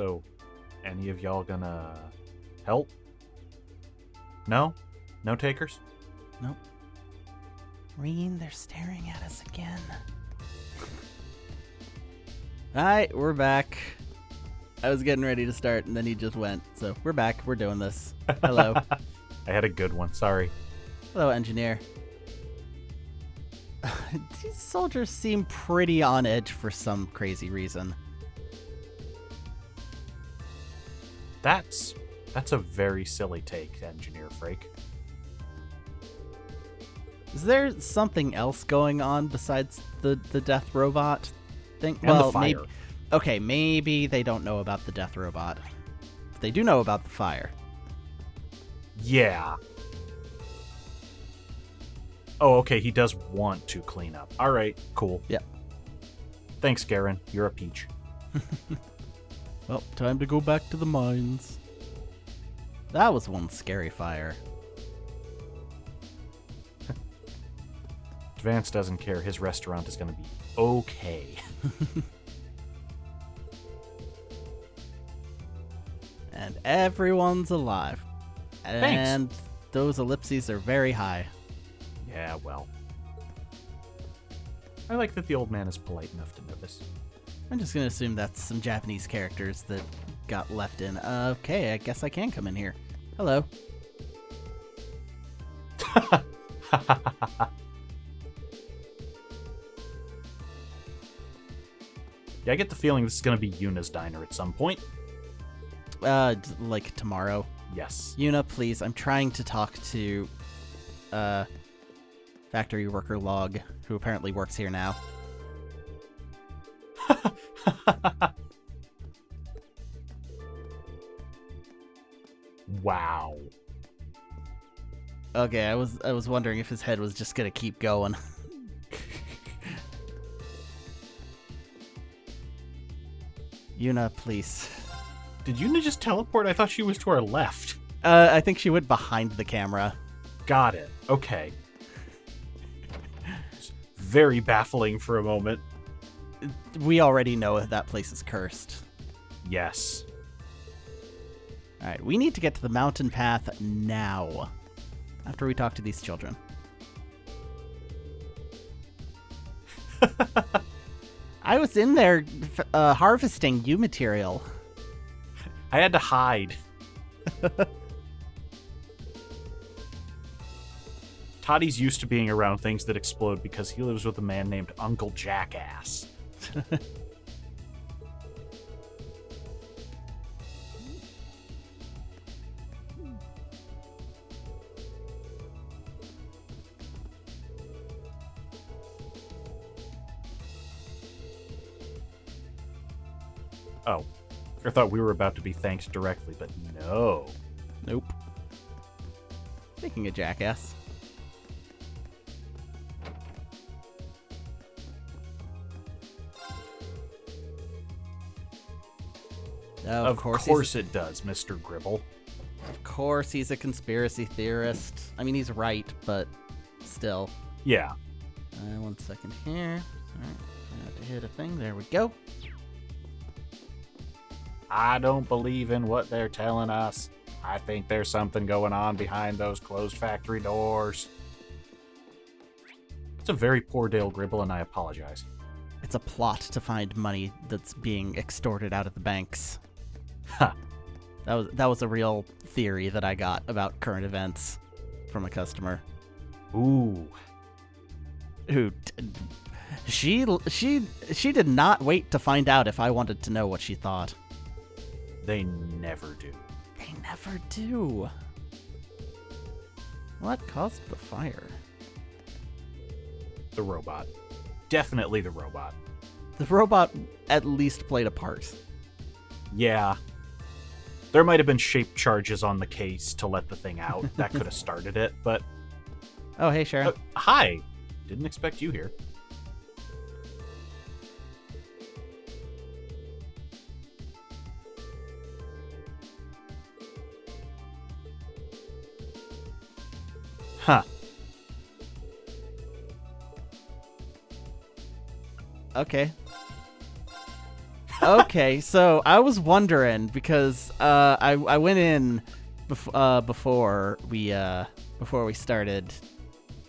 So, any of y'all gonna help? No? No takers? Nope. Reen, they're staring at us again. Alright, we're back. I was getting ready to start, and then he just went. So, we're back. We're doing this. Hello. I had a good one, sorry. Hello, engineer. These soldiers seem pretty on edge for some crazy reason. That's a very silly take, Engineer Frake. Is there something else going on besides the death robot thing? And the fire. Maybe they don't know about the death robot. But they do know about the fire. Yeah. Oh, okay, he does want to clean up. All right, cool. Yeah. Thanks, Garen. You're a peach. Well, time to go back to the mines. That was one scary fire. Vance doesn't care. His restaurant is going to be okay. And everyone's alive. And those ellipses are very high. Yeah, well. I like that the old man is polite enough to notice. I'm just going to assume that's some Japanese characters that got left in. Okay, I guess I can come in here. Hello. Yeah, I get the feeling this is going to be Yuna's diner at some point. Like tomorrow. Yes. Yuna, please, I'm trying to talk to, factory worker Log, who apparently works here now. Wow. Okay, I was wondering if his head was just gonna keep going. Yuna, please. Did Yuna just teleport? I thought she was to our left. I think she went behind the camera. Got it. Okay. It's very baffling for a moment. We already know that place is cursed. Yes. Alright, we need to get to the mountain path now. After we talk to these children. I was in there harvesting U material. I had to hide. Toddy's used to being around things that explode because he lives with a man named Uncle Jackass. Oh, I thought we were about to be thanked directly, but no. Nope. Speaking of Jackass. Of course it does, Mr. Gribble. Of course he's a conspiracy theorist. I mean, he's right, but still. Yeah. 1 second here. Alright, I have to hit a thing. There we go. I don't believe in what they're telling us. I think there's something going on behind those closed factory doors. It's a very poor Dale Gribble, and I apologize. It's a plot to find money that's being extorted out of the banks. Huh. That was a real theory that I got about current events from a customer. Ooh. Who she did not wait to find out if I wanted to know what she thought. They never do. They never do. What caused the fire? The robot. Definitely the robot. The robot at least played a part. Yeah. There might have been shape charges on the case to let the thing out. That could have started it, but... Oh, hey, Sharon. Hi. Didn't expect you here. Huh. Okay, so I was wondering because I went in before we started,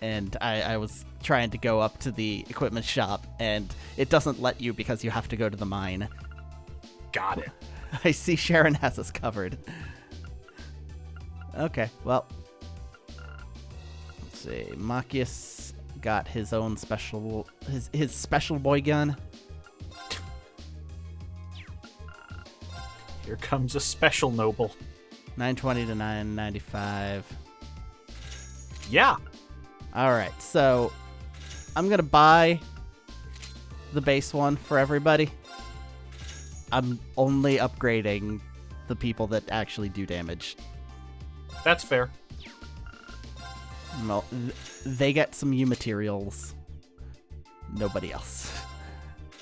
and I was trying to go up to the equipment shop, and it doesn't let you because you have to go to the mine. Got it. I see Sharon has us covered. Okay, well, let's see. Machias got his own special his special boy gun. Here comes a special noble. 920 to 995. Yeah. All right, so I'm gonna buy the base one for everybody. I'm only upgrading the people that actually do damage. That's fair. No, they get some U materials. Nobody else.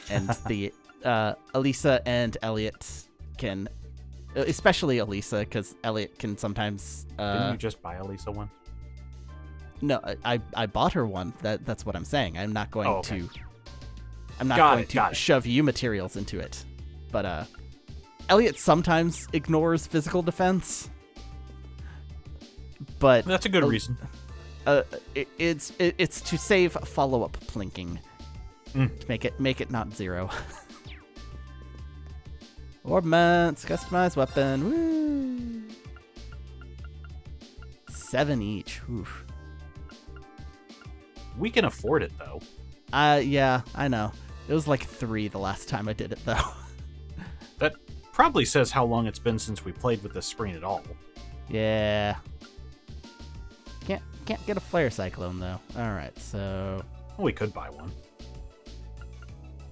And the Alisa and Elliot can, especially Alisa, because Elliot can sometimes. Didn't you just buy Alisa one? No, I bought her one. That's what I'm saying. I'm not going to. I'm not Got going to shove U materials into it. But Elliot sometimes ignores physical defense. But that's a good reason. It's to save follow-up plinking. To make it not 0. Orbments, customized weapon. Woo! 7 each. Oof. We can afford it though. Yeah, I know. It was like 3 the last time I did it though. That probably says how long it's been since we played with this screen at all. Yeah. Can't get a flare cyclone though. All right, so Well, we could buy one.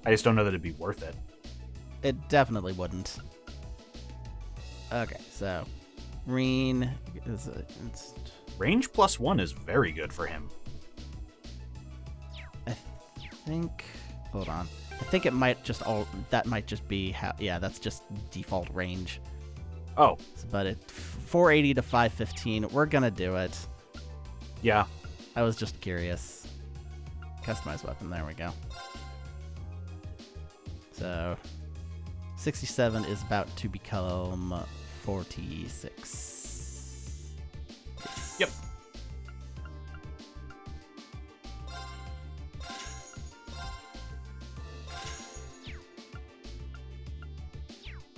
I just don't know that it'd be worth it. it definitely wouldn't. Okay, so Reen is Range +1 is very good for him. I think. Hold on. I think it might just that might just be how. Yeah, that's just default range. Oh, But it 480 to 515. We're gonna do it. yeah. I was just curious. Customized weapon. There we go. So 67 is about to become 46. Yep.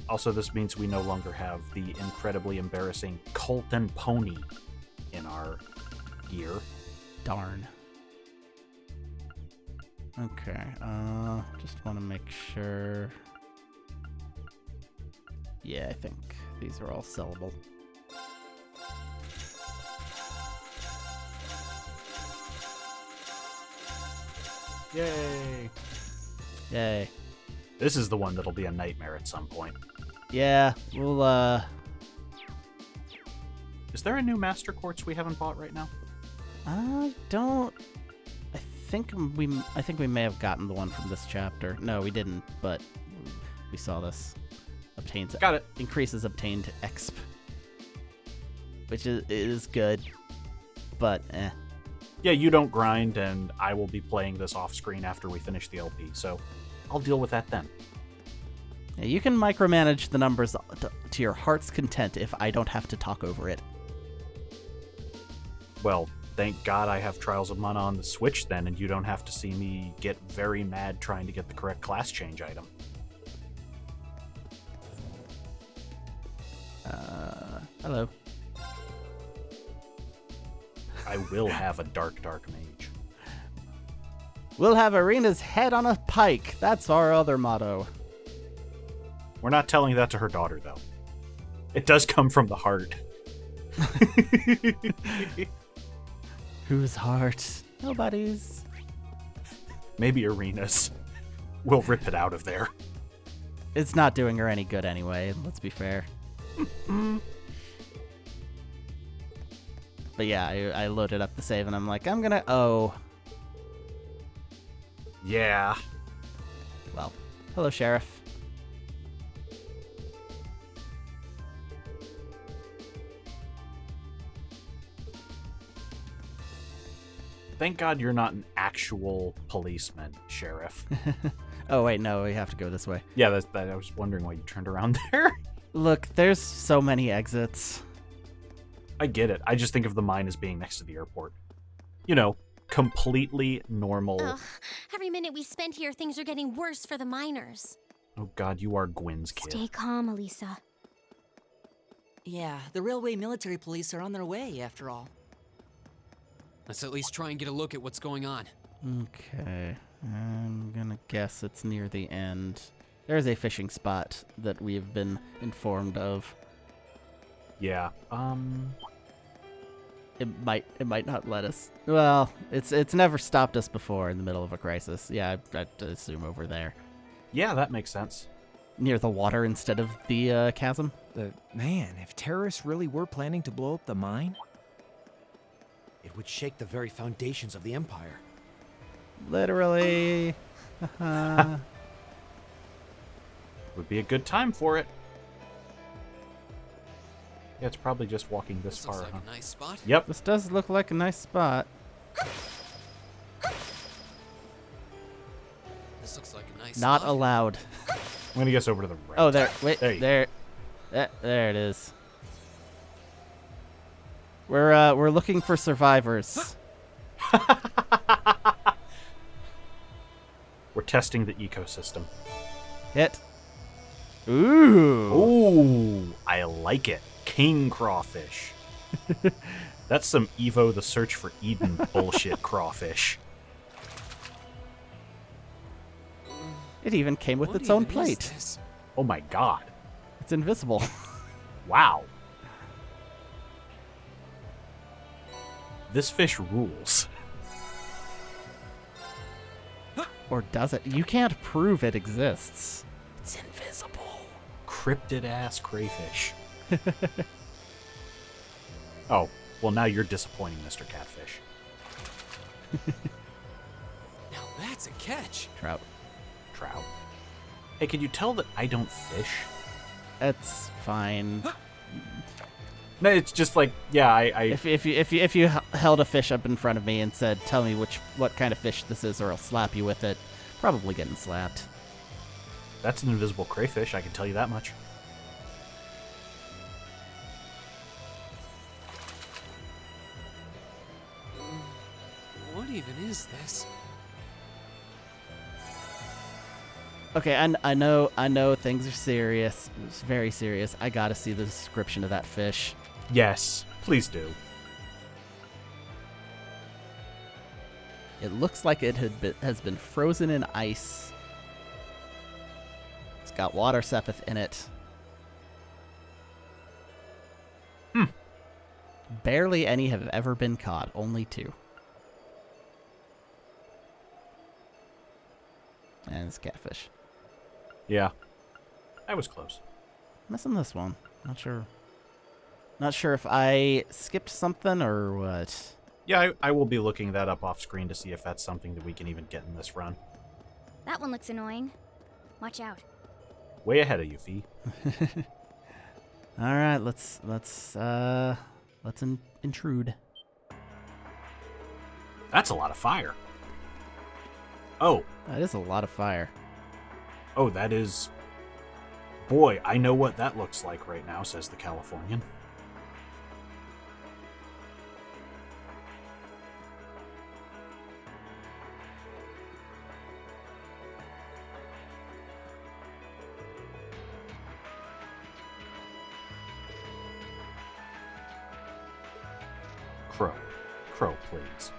Also, this means we no longer have the incredibly embarrassing Colton Pony in our gear. Darn. Okay, just want to make sure. Yeah, I think these are all sellable. Yay! Yay. This is the one that'll be a nightmare at some point. Yeah, we'll, Is there a new Master Quartz we haven't bought right now? I don't... I think we may have gotten the one from this chapter. No, we didn't, but we saw this. Got it. Increases obtained exp. Which is good, but eh. Yeah, you don't grind, and I will be playing this off-screen after we finish the LP, so I'll deal with that then. Yeah, you can micromanage the numbers to your heart's content if I don't have to talk over it. Well, thank God I have Trials of Mana on the Switch then, and you don't have to see me get very mad trying to get the correct class change item. Hello. I will have a Dark Mage. We'll have Arena's head on a pike. That's our other motto. We're not telling that to her daughter, though. It does come from the heart. Whose heart? Nobody's. Maybe Arena's. We'll rip it out of there. It's not doing her any good anyway, let's be fair. But yeah, I loaded up the save and I'm like, I'm gonna... Oh. Yeah. Well, hello, Sheriff. Thank God you're not an actual policeman, Sheriff. Oh, wait, no, we have to go this way. Yeah, that's that. I was wondering why you turned around there. Look, there's so many exits. I get it. I just think of the mine as being next to the airport. You know, completely normal. Ugh, every minute we spend here, things are getting worse for the miners. Oh God, you are Gwen's kid. Stay calm, Alisa. Yeah, the railway military police are on their way, after all. Let's at least try and get a look at what's going on. Okay, I'm gonna guess it's near the end. There's a fishing spot that we've been informed of. Yeah. It might not let us. Well, it's never stopped us before in the middle of a crisis. Yeah, I'd assume over there, Yeah, that makes sense. near the water instead of the chasm. Man, if terrorists really were planning to blow up the mine, It would shake the very foundations of the Empire. Literally. Would be a good time for it. Yeah, it's probably just walking this This far, looks huh? like a nice spot. Yep. This does look like a nice spot. This looks like a nice Not spot. allowed. I'm gonna guess over to the right. Oh, there. Wait, There you there. There it is. We're looking for survivors. We're testing the ecosystem. Hit. Ooh. Ooh, I like it. King crawfish. That's some Evo the Search for Eden bullshit crawfish. It even came with What its own even is plate. this? Oh my God. It's invisible. Wow. This fish rules. Or does it? You can't prove it exists. It's invisible. Cryptid ass crayfish. Oh, well now you're disappointing, Mr. Catfish. Now that's a catch. Trout. Trout. Hey, can you tell that I don't fish? That's fine. No, it's just like, yeah, I If you held a fish up in front of me and said, "Tell me what kind of fish this is, or I'll slap you with it," probably getting slapped. that's an invisible crayfish, I can tell you that much. What even is this? Okay, I know things are serious. It's very serious. I gotta see the description of that fish. Yes, please do. It looks like it has been frozen in ice. It's got water sepith in it. Barely any have ever been caught. Only 2. And it's catfish. Yeah. I was close. Missing this one. Not sure. Not sure if I skipped something or what. Yeah, I will be looking that up off screen to see if that's something that we can even get in this run. That one looks annoying. Watch out. Way ahead of you, Fee. All right, let's intrude. That's a lot of fire. Oh, That is a lot of fire. oh, that is... Boy, I know what that looks like right now, says the Californian. Crow. Crow, please.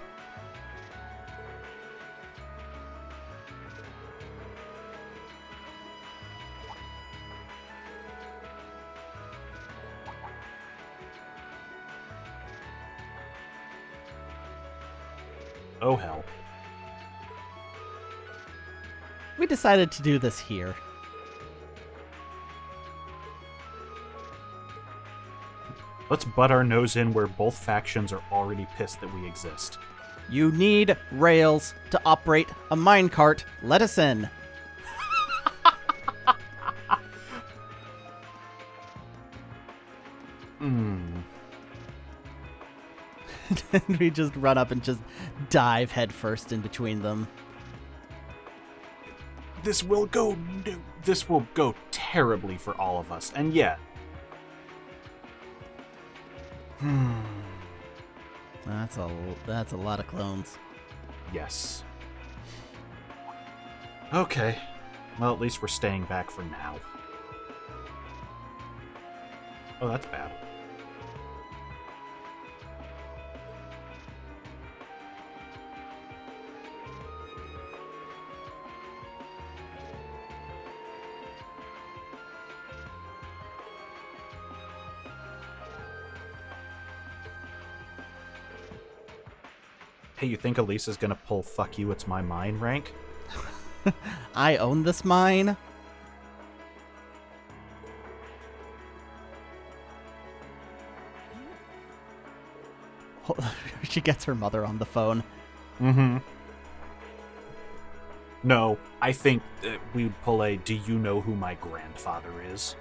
Oh, hell. We decided to do this here. Let's butt our nose in where both factions are already pissed that we exist. You need rails to operate a minecart. Let us in. And we just run up and just dive headfirst in between them. this will go terribly for all of us. And yet, That's a lot of clones. yes. Okay. Well, at least we're staying back for now. Oh, that's bad. Hey, you think Alisa's gonna pull "fuck you, it's my mine" rank? I own this mine. She gets her mother on the phone. Mm-hmm. No, I think we'd pull a "do you know who my grandfather is?"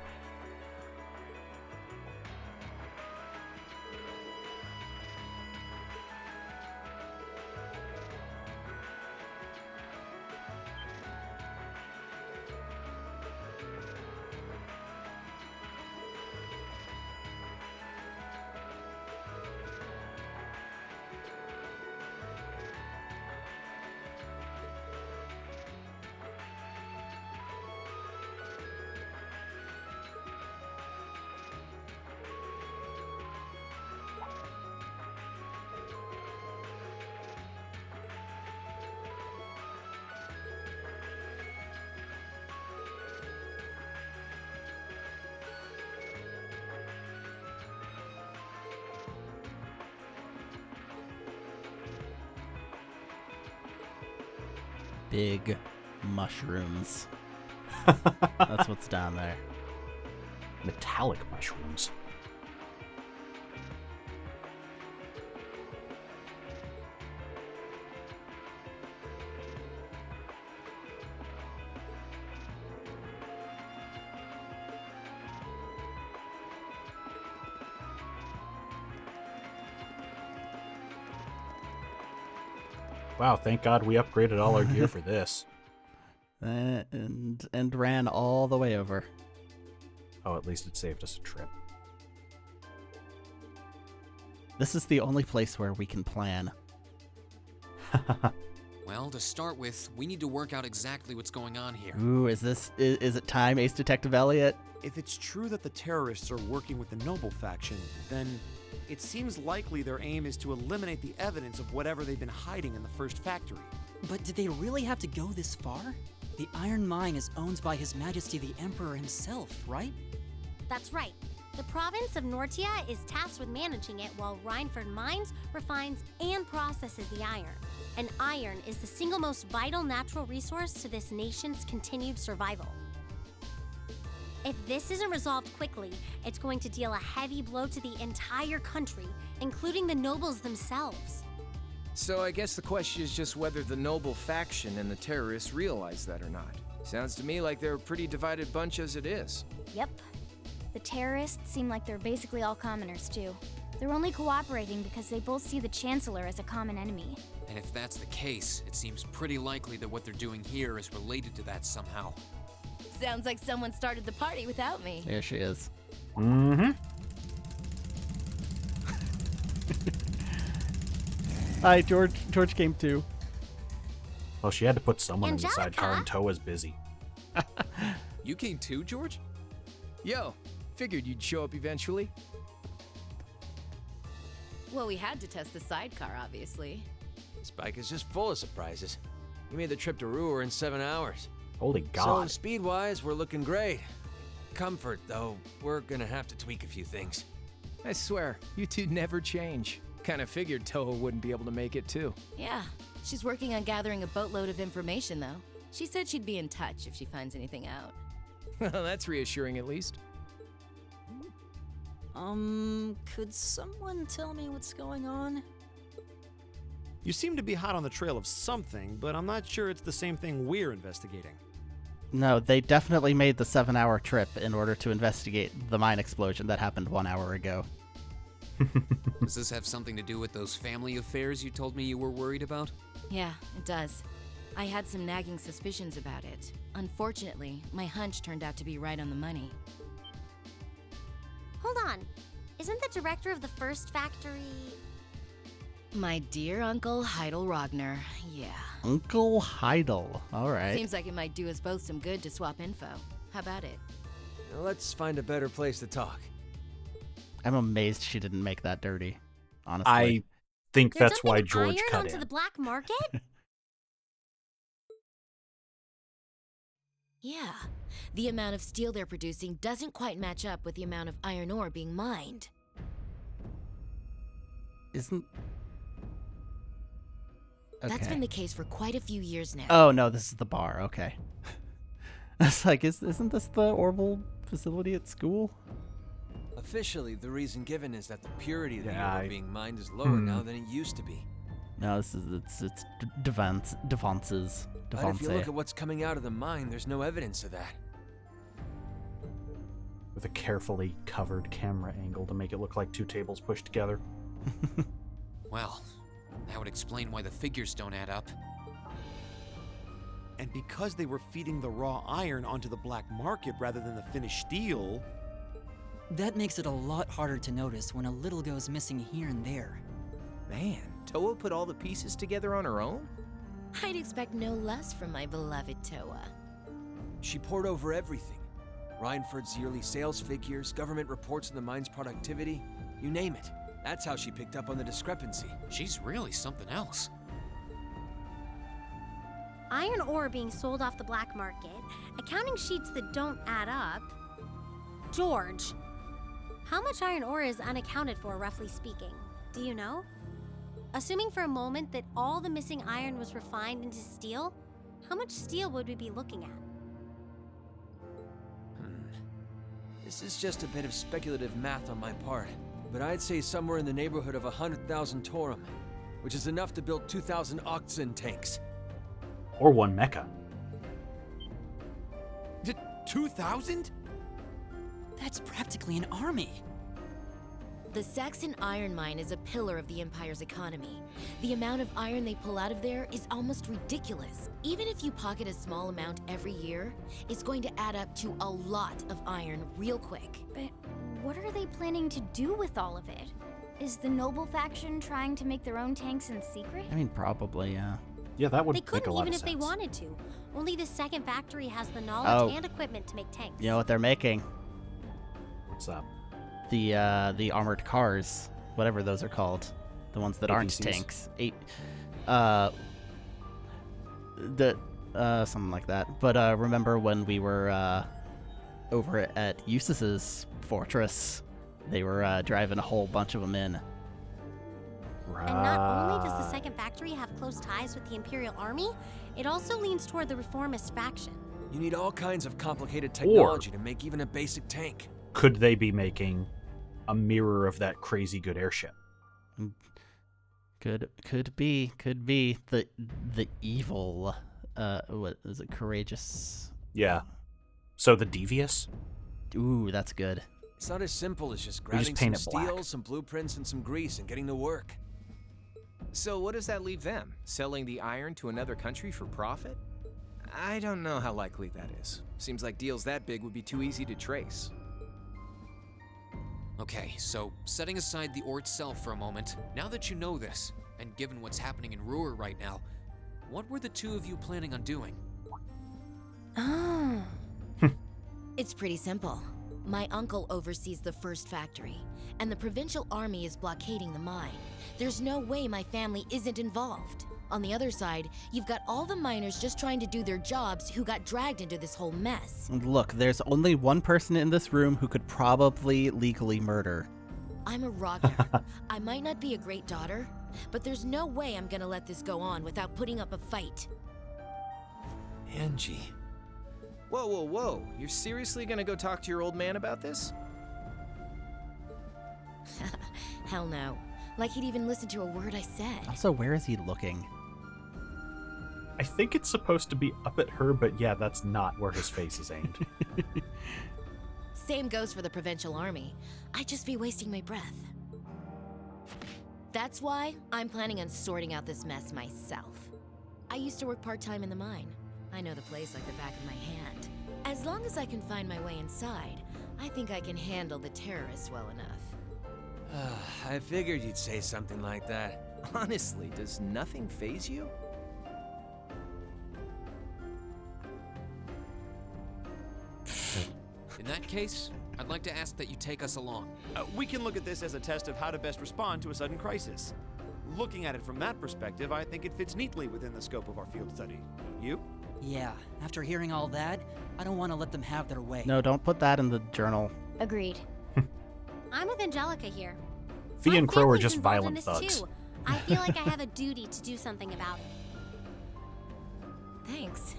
Big mushrooms. That's what's down there. Metallic mushrooms. Wow, thank God we upgraded all our gear for this. And ran all the way over. Oh, at least it saved us a trip. This is the only place where we can plan. Well, to start with, we need to work out exactly what's going on here. Ooh, is it time, Ace Detective Elliot? If it's true that the terrorists are working with the noble faction, then it seems likely their aim is to eliminate the evidence of whatever they've been hiding in the first factory. But did they really have to go this far? The iron mine is owned by His Majesty the Emperor himself, right? That's right. The province of Nortia is tasked with managing it while Rhineford mines, refines, and processes the iron. And iron is the single most vital natural resource to this nation's continued survival. If this isn't resolved quickly, it's going to deal a heavy blow to the entire country, including the nobles themselves. So I guess the question is just whether the noble faction and the terrorists realize that or not. Sounds to me like they're a pretty divided bunch as it is. Yep. The terrorists seem like they're basically all commoners, too. They're only cooperating because they both see the Chancellor as a common enemy. And if that's the case, it seems pretty likely that what they're doing here is related to that somehow. Sounds like someone started the party without me. There she is. Mm-hmm. Hi, George. George came too. Well, she had to put someone in the Angelica? sidecar, and Toa's busy. You came too, George? Yo, figured you'd show up eventually. Well, we had to test the sidecar, obviously. This bike is just full of surprises. We made the trip to Roer in 7 hours. Holy So God. speed-wise, we're looking great. Comfort, though, we're gonna have to tweak a few things. I swear, you two never change. Kinda figured Toho wouldn't be able to make it too. Yeah, she's working on gathering a boatload of information, though. She said she'd be in touch if she finds anything out. Well, that's reassuring at least. Could someone tell me what's going on? You seem to be hot on the trail of something, but I'm not sure it's the same thing we're investigating. No, they definitely made the 7-hour trip in order to investigate the mine explosion that happened 1 hour ago. Does this have something to do with those family affairs you told me you were worried about? Yeah, it does. I had some nagging suspicions about it. Unfortunately, my hunch turned out to be right on the money. Hold on. Isn't the director of the first factory... My dear Uncle Heidel Rogner, yeah. Uncle Heidel. All right. Seems like it might do us both some good to swap info. How about it? Let's find a better place to talk. I'm amazed she didn't make that dirty, honestly. I think They're that's why dumping George iron cut onto in. the black market? Yeah. The amount of steel they're producing doesn't quite match up with the amount of iron ore being mined. Isn't... Okay. That's been the case for quite a few years now. Oh, no, this is the bar. Okay. It's like, isn't this the Orbital facility at school? Officially, the reason given is that the purity of the Yeah, ore being mined is lower now than it used to be. No, it's Devances. But if you look at what's coming out of the mine, there's no evidence of that. With a carefully covered camera angle to make it look like two tables pushed together. Well, that would explain why the figures don't add up. And because they were feeding the raw iron onto the black market rather than the finished steel... That makes it a lot harder to notice when a little goes missing here and there. Man, Toa put all the pieces together on her own? I'd expect no less from my beloved Toa. She poured over everything. Reinford's yearly sales figures, government reports of the mine's productivity, you name it. That's how she picked up on the discrepancy. She's really something else. Iron ore being sold off the black market, accounting sheets that don't add up. George, how much iron ore is unaccounted for, roughly speaking? Do you know? Assuming for a moment that all the missing iron was refined into steel, how much steel would we be looking at? This is just a bit of speculative math on my part, but I'd say somewhere in the neighborhood of 100,000 Torum, which is enough to build 2,000 oxen tanks. Or one mecha. 2,000? That's practically an army. The Sachsen iron mine is a pillar of the Empire's economy. The amount of iron they pull out of there is almost ridiculous. Even if you pocket a small amount every year, it's going to add up to a lot of iron real quick. But what are they planning to do with all of it? Is the noble faction trying to make their own tanks in secret? I mean, probably, yeah. Yeah, that would They make couldn't a lot even of if they sense. wanted to. Only the second factory has the knowledge Oh. and equipment to make tanks. You know what they're making? What's up? The armored cars, whatever those are called, the ones that aren't APCs? tanks. Something like that. But remember when we were over at Eustace's fortress, they were driving a whole bunch of them in. And not only does the second factory have close ties with the Imperial Army, it also leans toward the reformist faction. You need all kinds of complicated technology to make even a basic tank. Could they be making a mirror of that crazy good airship? Could be the evil. What is it? Courageous. Yeah. So the Devious? Ooh, that's good. It's not as simple as just We just grabbing paint some it black. steel, some blueprints, and some grease and getting to work. So what does that leave them? Selling the iron to another country for profit? I don't know how likely that is. Seems like deals that big would be too easy to trace. Okay, so setting aside the ore itself for a moment, now that you know this, and given what's happening in Roer right now, what were the two of you planning on doing? Oh. It's pretty simple. My uncle oversees the first factory, and the provincial army is blockading the mine. There's no way my family isn't involved. On the other side, you've got all the miners just trying to do their jobs who got dragged into this whole mess. Look, there's only one person in this room who could probably legally murder. I'm a Rogner. I might not be a great daughter, but there's no way I'm gonna let this go on without putting up a fight. Angie. Whoa, whoa, whoa. You're seriously gonna go talk to your old man about this? Hell no. Like he'd even listen to a word I said. Also, where is he looking? I think it's supposed to be up at her, but yeah, that's not where his face is aimed. Same goes for the provincial army. I'd just be wasting my breath. That's why I'm planning on sorting out this mess myself. I used to work part-time in the mine. I know the place like the back of my hand. As long as I can find my way inside, I think I can handle the terrorists well enough. I figured you'd say something like that. Honestly, does nothing faze you? In that case, I'd like to ask that you take us along. We can look at this as a test of how to best respond to a sudden crisis. Looking at it from that perspective, I think it fits neatly within the scope of our field study. You? Yeah, after hearing all that, I don't want to let them have their way. No, don't put that in the journal. Agreed. I'm with Angelica here. Fee My and Crow are family's just involved in violent this thugs. too. I feel like I have a duty to do something about it. Thanks.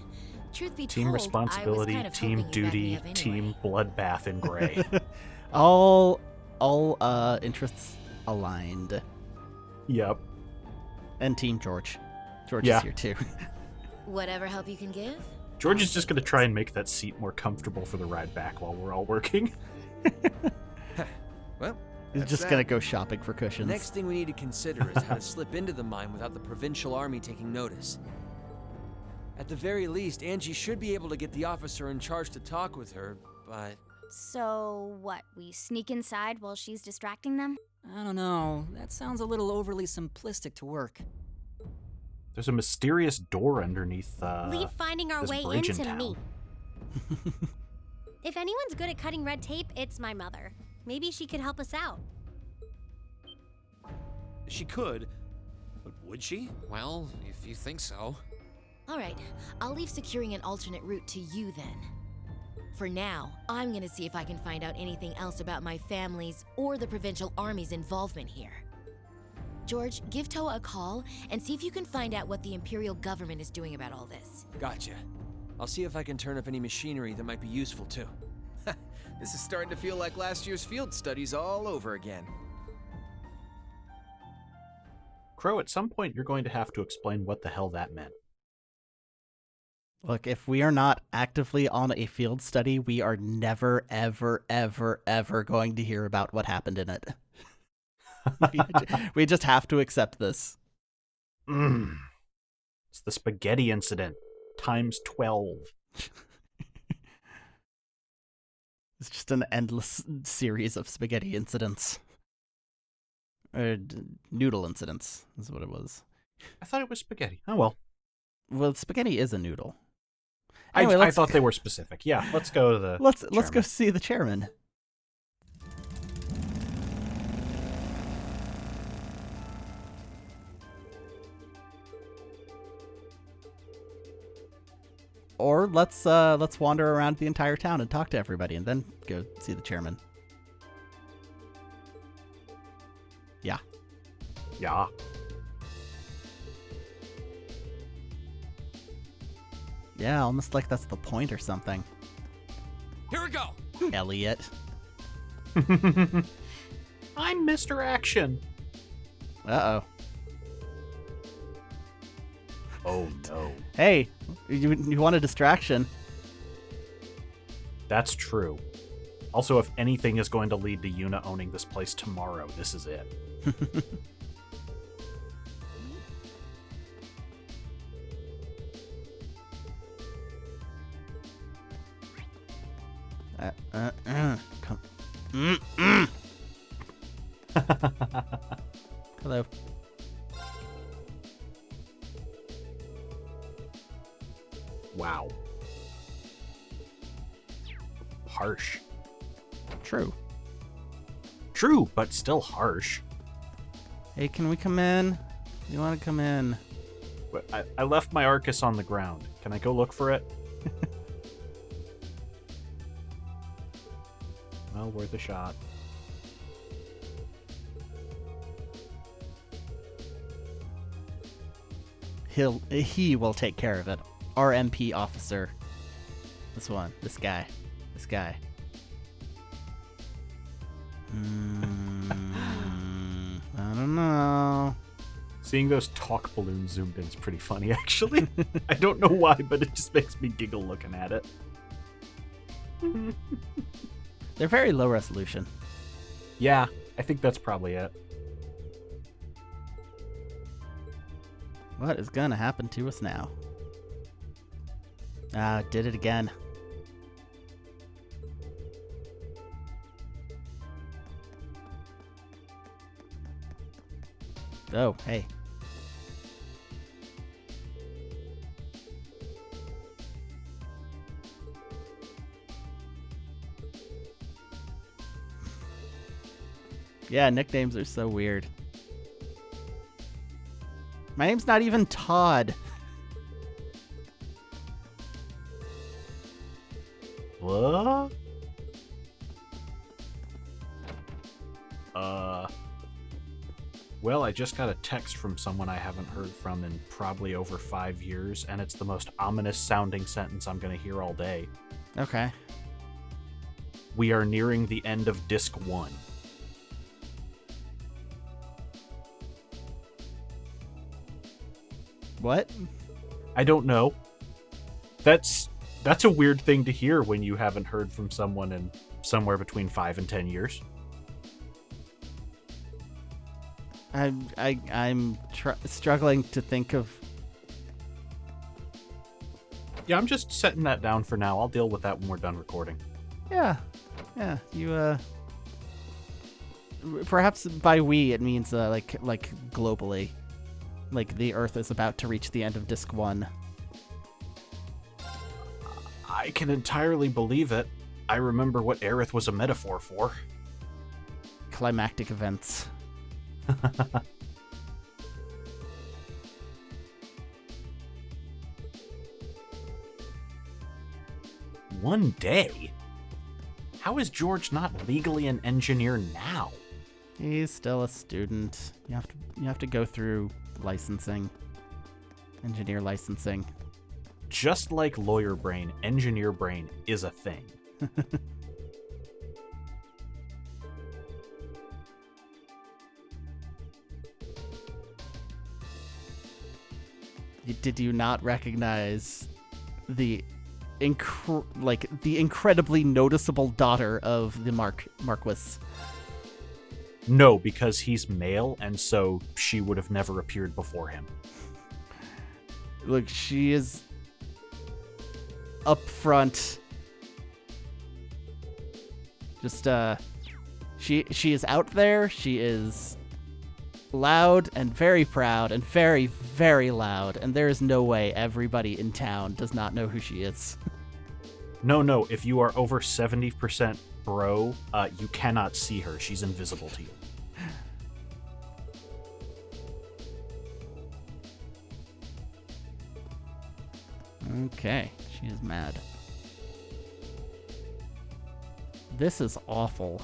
Truth be Team told, responsibility, I was kind of team hoping you'd back me duty, up anyway. team bloodbath in gray. All interests aligned. Yep. And Team George. George Yeah. is here too. Whatever help you can give? George is just going to try and make that seat more comfortable for the ride back while we're all working. Well, He's that's just that. gonna go shopping for The cushions. next thing we need to consider is how to slip into the mine without the provincial army taking notice. At the very least, Angie should be able to get the officer in charge to talk with her, but... So, what, we sneak inside while she's distracting them? I don't know. That sounds a little overly simplistic to work. There's a mysterious door underneath Leave finding our this way bridge in into town. me. If anyone's good at cutting red tape, it's my mother. Maybe she could help us out. She could, but would she? Well, if you think so. All right, I'll leave securing an alternate route to you then. For now, I'm gonna see if I can find out anything else about my family's or the provincial army's involvement here. George, give Toa a call and see if you can find out what the Imperial government is doing about all this. Gotcha. I'll see if I can turn up any machinery that might be useful too. This is starting to feel like last year's field studies all over again. Crow, at some point you're going to have to explain what the hell that meant. Look, if we are not actively on a field study, we are never, ever, ever, ever going to hear about what happened in it. We just have to accept this. It's the spaghetti incident times 12. It's just an endless series of spaghetti incidents. Or noodle incidents is what it was. I thought it was spaghetti. Oh well. Well, spaghetti is a noodle. I Anyway, thought they were specific. Yeah, let's go to the Let's go chairman. see the chairman. Or let's wander around the entire town and talk to everybody, and then go see the chairman. Yeah. Yeah. Yeah, almost like that's the point or something. Here we go! Elliot. I'm Mr. Action. Uh-oh. Oh no. Hey, you want a distraction? That's true. Also, if anything is going to lead to Yuna owning this place tomorrow, this is it. Come. Hello. Wow. Harsh. True. True, but still harsh. Hey, can we come in? You want to come in? But I left my Arcus on the ground. Can I go look for it? Well, worth a shot. He will take care of it. Our MP officer. This one. This guy. I don't know. Seeing those talk balloons zoomed in is pretty funny, actually. I don't know why, but it just makes me giggle looking at it. They're very low resolution. Yeah, I think that's probably it. What is gonna happen to us now? Ah, did it again. Oh, hey. Yeah, nicknames are so weird. My name's not even Todd. What? Well, I just got a text from someone I haven't heard from in probably over 5 years, and it's the most ominous sounding sentence I'm gonna hear all day. Okay. We are nearing the end of Disc 1. What? I don't know. That's a weird thing to hear when you haven't heard from someone in somewhere between 5 and 10 years. I'm struggling to think of. Yeah, I'm just setting that down for now. I'll deal with that when we're done recording. Yeah. You perhaps by we it means like globally, like the Earth is about to reach the end of Disc 1. I can entirely believe it. I remember what Aerith was a metaphor for. Climactic events. One day? How is George not legally an engineer now? He's still a student. You have to go through licensing. Engineer licensing. Just like lawyer brain, engineer brain is a thing. Did you not recognize the incredibly noticeable daughter of the Marquis? No, because he's male, and so she would have never appeared before him. Look, she is up front. Just she is out there. She is loud and very proud and very, very loud, and there is no way everybody in town does not know who she is. No, if you are over 70% bro, you cannot see her. She's invisible to you. Okay, she is mad. This is awful.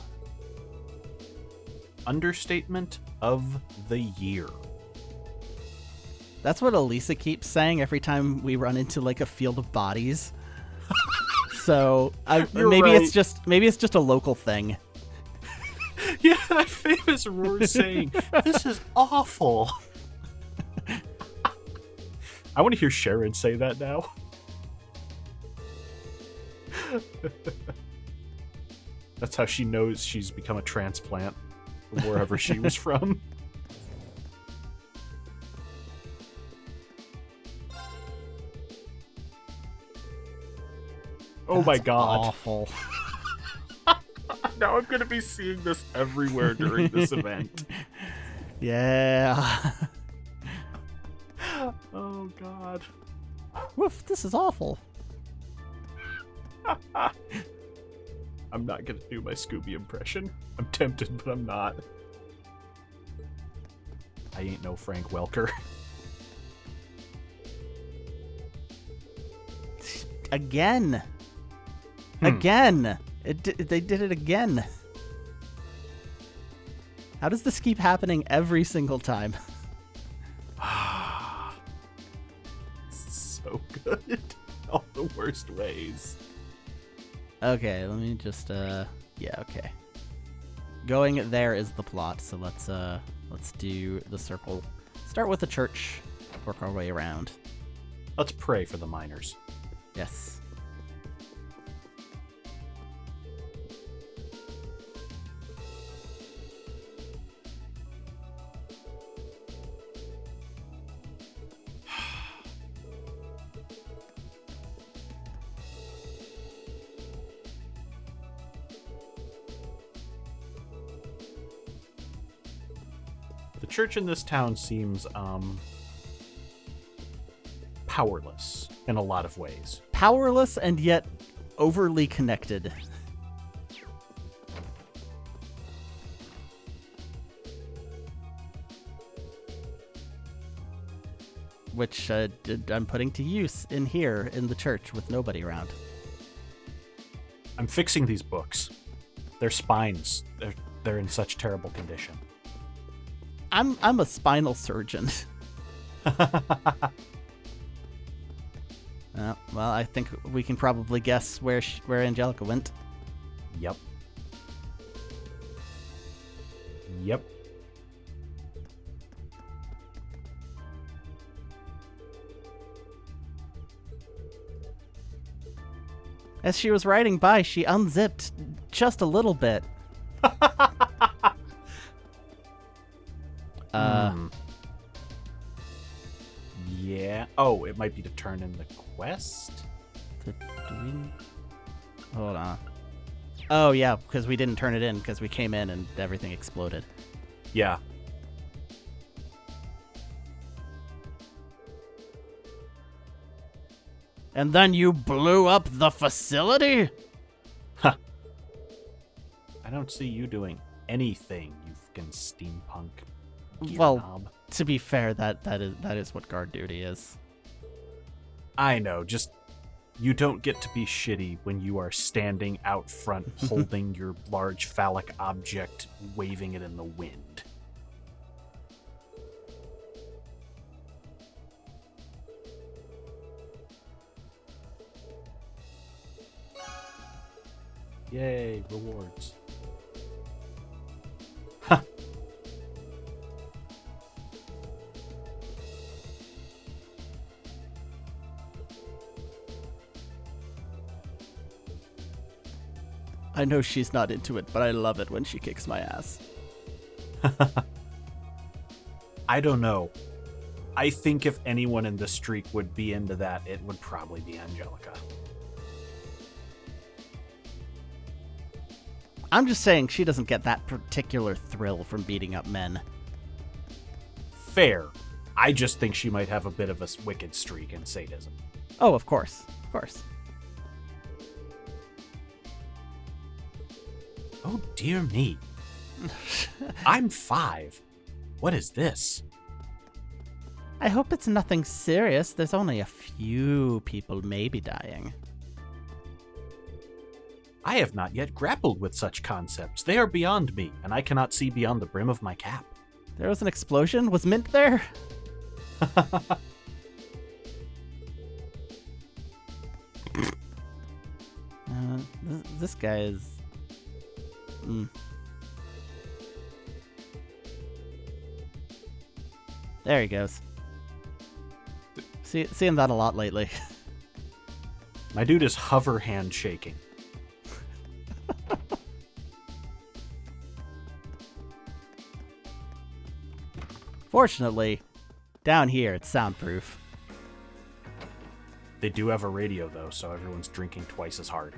Understatement of the year. That's what Alisa keeps saying every time we run into like a field of bodies. So maybe right. it's just a local thing. Yeah, that famous Roer saying, "This is awful." I want to hear Sharon say that now. That's how she knows she's become a transplant from wherever she was from. Oh my god. Awful. Now I'm going to be seeing this everywhere during this event. Yeah. Oh god. Woof, this is awful. I'm not going to do my Scooby impression. I'm tempted, but I'm not. I ain't no Frank Welker. Again. Again. They did it again. How does this keep happening every single time? So good. All the worst ways. Okay, let me just yeah, okay. Going there is the plot, so let's do the circle. Start with the church, work our way around. Let's pray for the miners. Yes. The church in this town seems powerless in a lot of ways. Powerless and yet overly connected. Which I'm putting to use in here in the church with nobody around. I'm fixing these books. Their spines, they're in such terrible condition. I'm a spinal surgeon. Well, I think we can probably guess where Angelica went. Yep. Yep. As she was riding by, she unzipped just a little bit. Yeah. Oh, it might be to turn in the quest? Hold on. Oh, yeah, because we didn't turn it in because we came in and everything exploded. Yeah. And then you blew up the facility? Huh. I don't see you doing anything, you fucking steampunk gear Well, knob. to be fair, that is what guard duty is. I know, just you don't get to be shitty when you are standing out front holding your large phallic object, waving it in the wind. Yay, rewards. Huh. I know she's not into it, but I love it when she kicks my ass. I don't know. I think if anyone in the streak would be into that, it would probably be Angelica. I'm just saying she doesn't get that particular thrill from beating up men. Fair. I just think she might have a bit of a wicked streak in sadism. Oh, of course. Of course. Oh, dear me. I'm 5. What is this? I hope it's nothing serious. There's only a few people maybe dying. I have not yet grappled with such concepts. They are beyond me, and I cannot see beyond the brim of my cap. There was an explosion? Was Mint there? This guy is... There he goes. Seeing that a lot lately. My dude is hover hand shaking. Fortunately, down here it's soundproof. They do have a radio, though, so everyone's drinking twice as hard.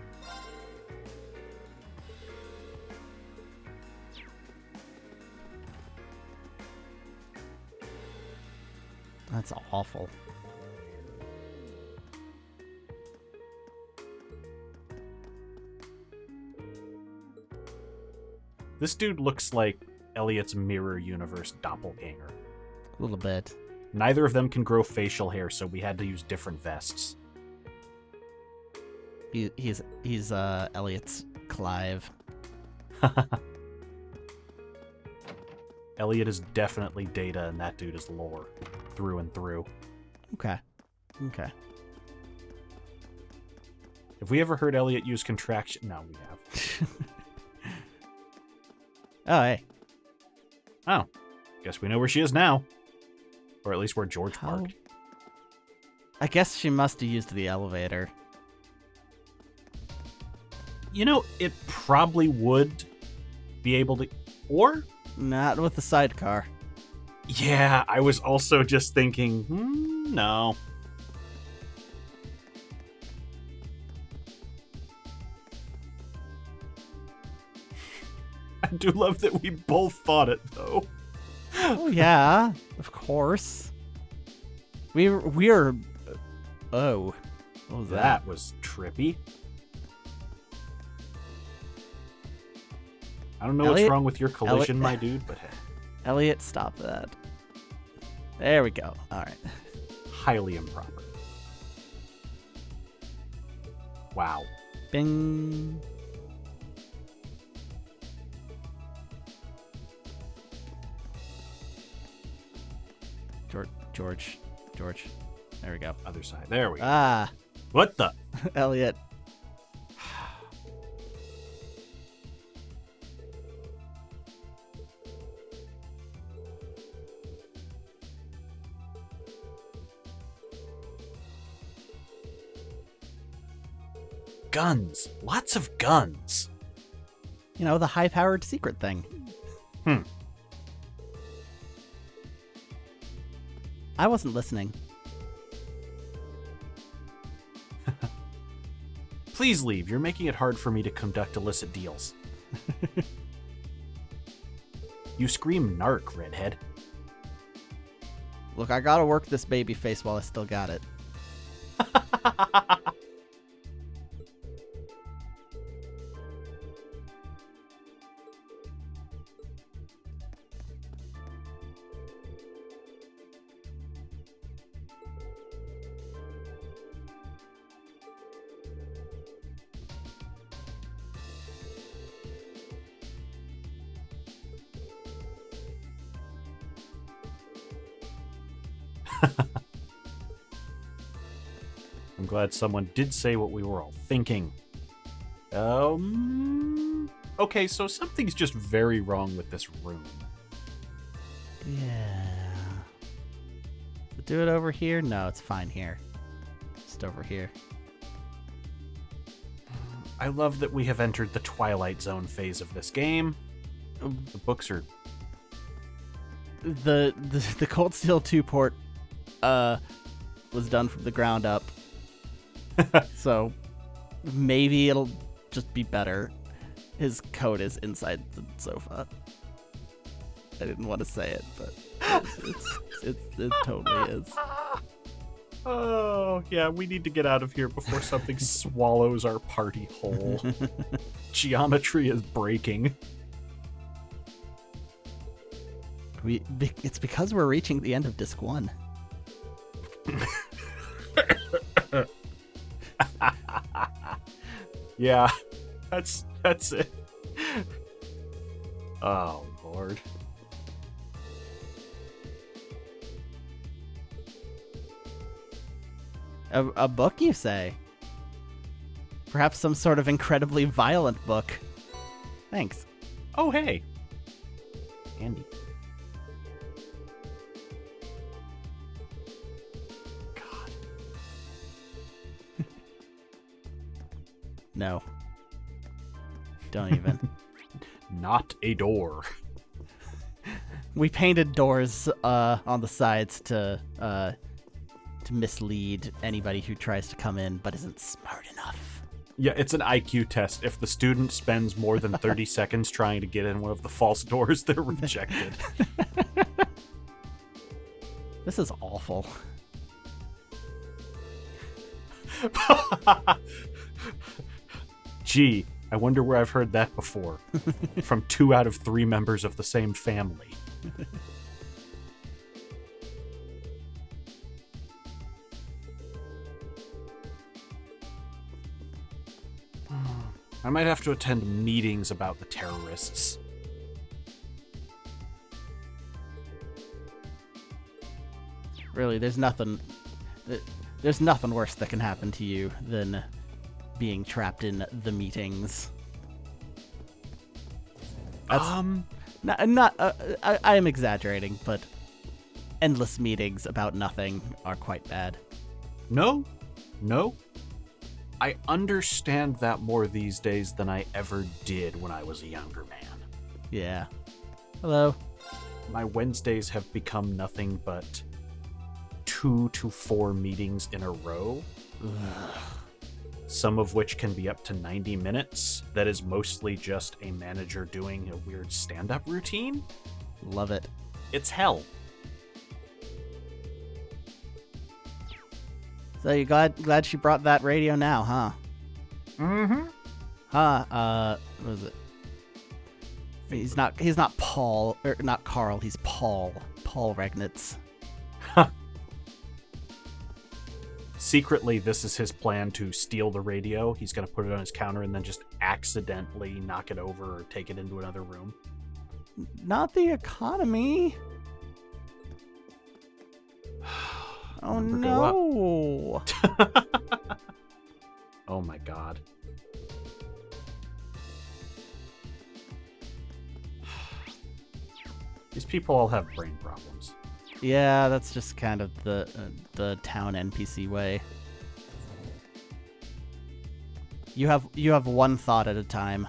That's awful. This dude looks like Elliot's mirror universe doppelganger. A little bit. Neither of them can grow facial hair, so we had to use different vests. He's Elliot's Clive. Elliot is definitely Data, and that dude is Lore, through and through. Okay. Have we ever heard Elliot use contraction? No, we have. Oh, hey. Oh, guess we know where she is now. Or at least where George parked. I guess she must have used the elevator. You know, it probably would be able to... Or? Not with the sidecar. Yeah, I was also just thinking, no. I do love that we both thought it, though. Oh yeah, of course. We're. Oh, what was that? That was trippy. I don't know Elliot? what's wrong with your collision, my dude, but hey, Elliot, stop that. There we go. All right. highly improper. Wow. Bing. George. There we go. Other side. There we go. Ah, What the? Elliot. Guns. Lots of guns. You know, the high-powered secret thing. I wasn't listening. Please leave. You're making it hard for me to conduct illicit deals. You scream narc, redhead. Look, I gotta work this baby face while I still got it. I'm glad someone did say what we were all thinking. Okay, so something's just very wrong with this room. Yeah. Do it over here? No, it's fine here. Just over here. I love that we have entered the Twilight Zone phase of this game. The books are... The Cold Steel 2 port was done from the ground up. So maybe it'll just be better. His code is inside the sofa. I didn't want to say it, but it totally is. Oh, yeah, we need to get out of here before something swallows our party whole. Geometry is breaking. It's because we're reaching the end of Disc 1. Yeah, that's it. Oh, Lord. A book, you say? Perhaps some sort of incredibly violent book. Thanks. Oh, hey. Andy. God. No. Don't even. Not a door. We painted doors on the sides to mislead anybody who tries to come in but isn't smart enough. Yeah, it's an IQ test. If the student spends more than 30 seconds trying to get in one of the false doors, they're rejected. This is awful. Gee, I wonder where I've heard that before. From 2 out of 3 members of the same family. I might have to attend meetings about the terrorists. Really, there's nothing worse that can happen to you than being trapped in the meetings. That's, I am exaggerating, but endless meetings about nothing are quite bad. No. I understand that more these days than I ever did when I was a younger man. Yeah. Hello. My Wednesdays have become nothing but 2 to 4 meetings in a row. Some of which can be up to 90 minutes. That is mostly just a manager doing a weird stand-up routine. Love it. It's hell. So you glad she brought that radio now, huh? Mm-hmm. What was it? He's not Paul, or not Carl, he's Paul. Paul Regnitz. Secretly, this is his plan to steal the radio. He's going to put it on his counter and then just accidentally knock it over or take it into another room. Not the economy. Oh no. Oh my god. These people all have brain problems. Yeah, that's just kind of the town NPC way. You have one thought at a time.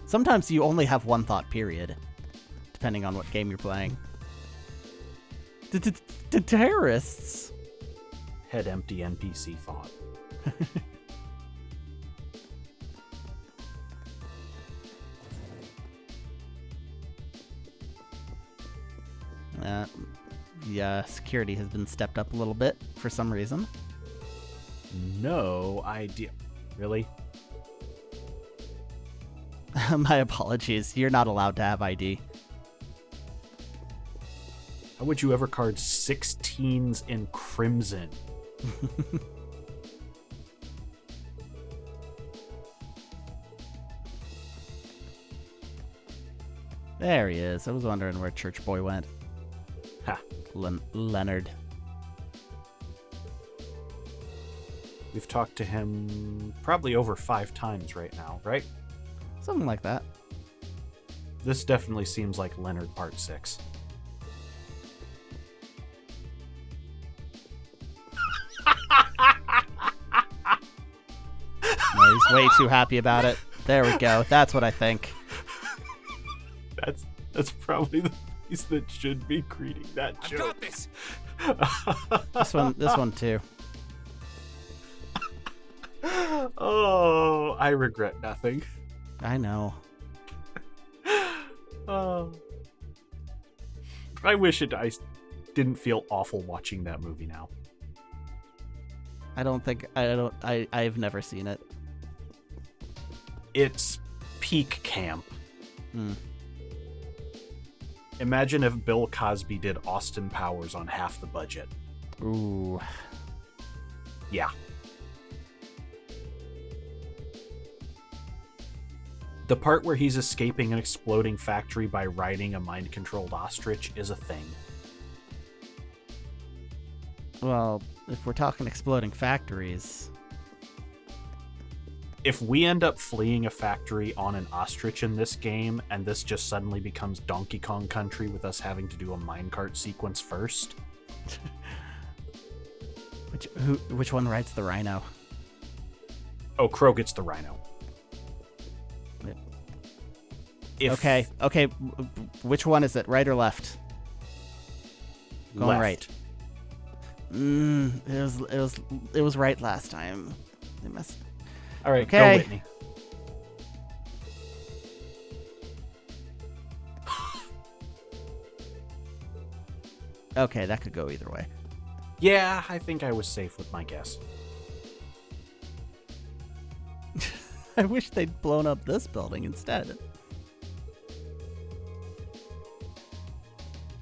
Sometimes you only have one thought, period, depending on what game you're playing. The terrorists. Head empty NPC thought. Yeah, security has been stepped up a little bit for some reason. No idea. Really? My apologies. You're not allowed to have ID. How would you ever card 16s in crimson? There he is. I was wondering where Church Boy went. Ha. Leonard. We've talked to him probably over 5 times right now, right? Something like that. This definitely seems like Leonard Part 6. No, he's way too happy about it. There we go. That's what I think. That's probably the face that should be greeting that joke. I've got this. This one too. Oh, I regret nothing. I know. Oh. I wish I didn't feel awful watching that movie now. I've never seen it. It's peak camp. Hmm. Imagine if Bill Cosby did Austin Powers on half the budget. Ooh. Yeah. The part where he's escaping an exploding factory by riding a mind-controlled ostrich is a thing. Well, if we're talking exploding factories... If we end up fleeing a factory on an ostrich in this game, and this just suddenly becomes Donkey Kong Country with us having to do a minecart sequence first... Which one rides the rhino? Oh, Crow gets the rhino. Okay. Which one is it? Right or left? Going left. Right. It was right last time. They messed. All right, okay. Go Whitney. Okay, that could go either way. Yeah, I think I was safe with my guess. I wish they'd blown up this building instead.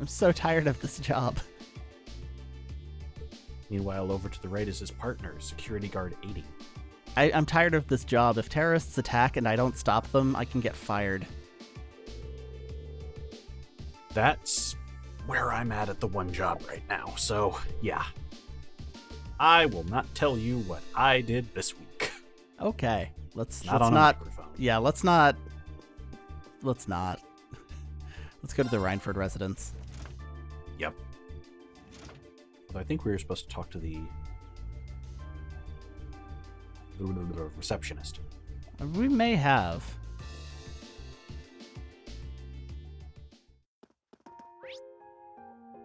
I'm so tired of this job. Meanwhile, over to the right is his partner, Security Guard 80. I'm tired of this job. If terrorists attack and I don't stop them, I can get fired. That's where I'm at the one job right now, so yeah. I will not tell you what I did this week. Okay, let's not. Yeah, let's not. Let's go to the Rhineford residence. Yep. Although I think we were supposed to talk to the receptionist. We may have.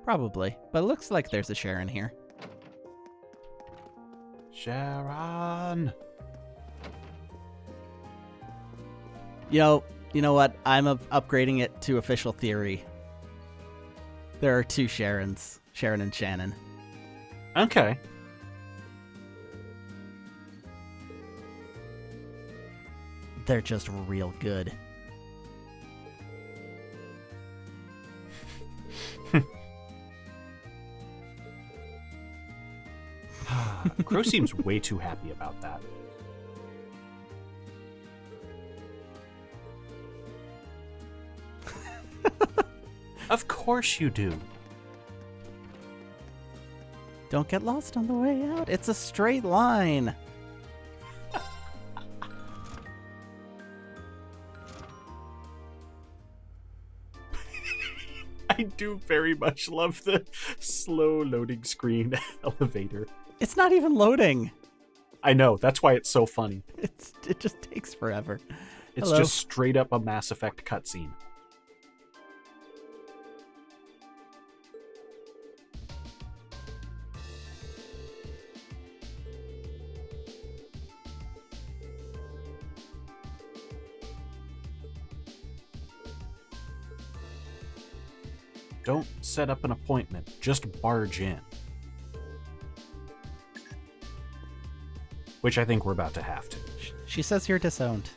Probably, but it looks like there's a Sharon here. Sharon! You know what? I'm upgrading it to official theory. There are two Sharons, Sharon and Shannon. Okay. They're just real good. Crow seems way too happy about that. Of course you do. Don't get lost on the way out. It's a straight line. I do very much love the slow loading screen elevator. It's not even loading. I know, that's why it's so funny. It just takes forever. It's Hello. just straight up a Mass Effect cutscene. Don't set up an appointment, just barge in. Which I think we're about to have to. She says you're disowned.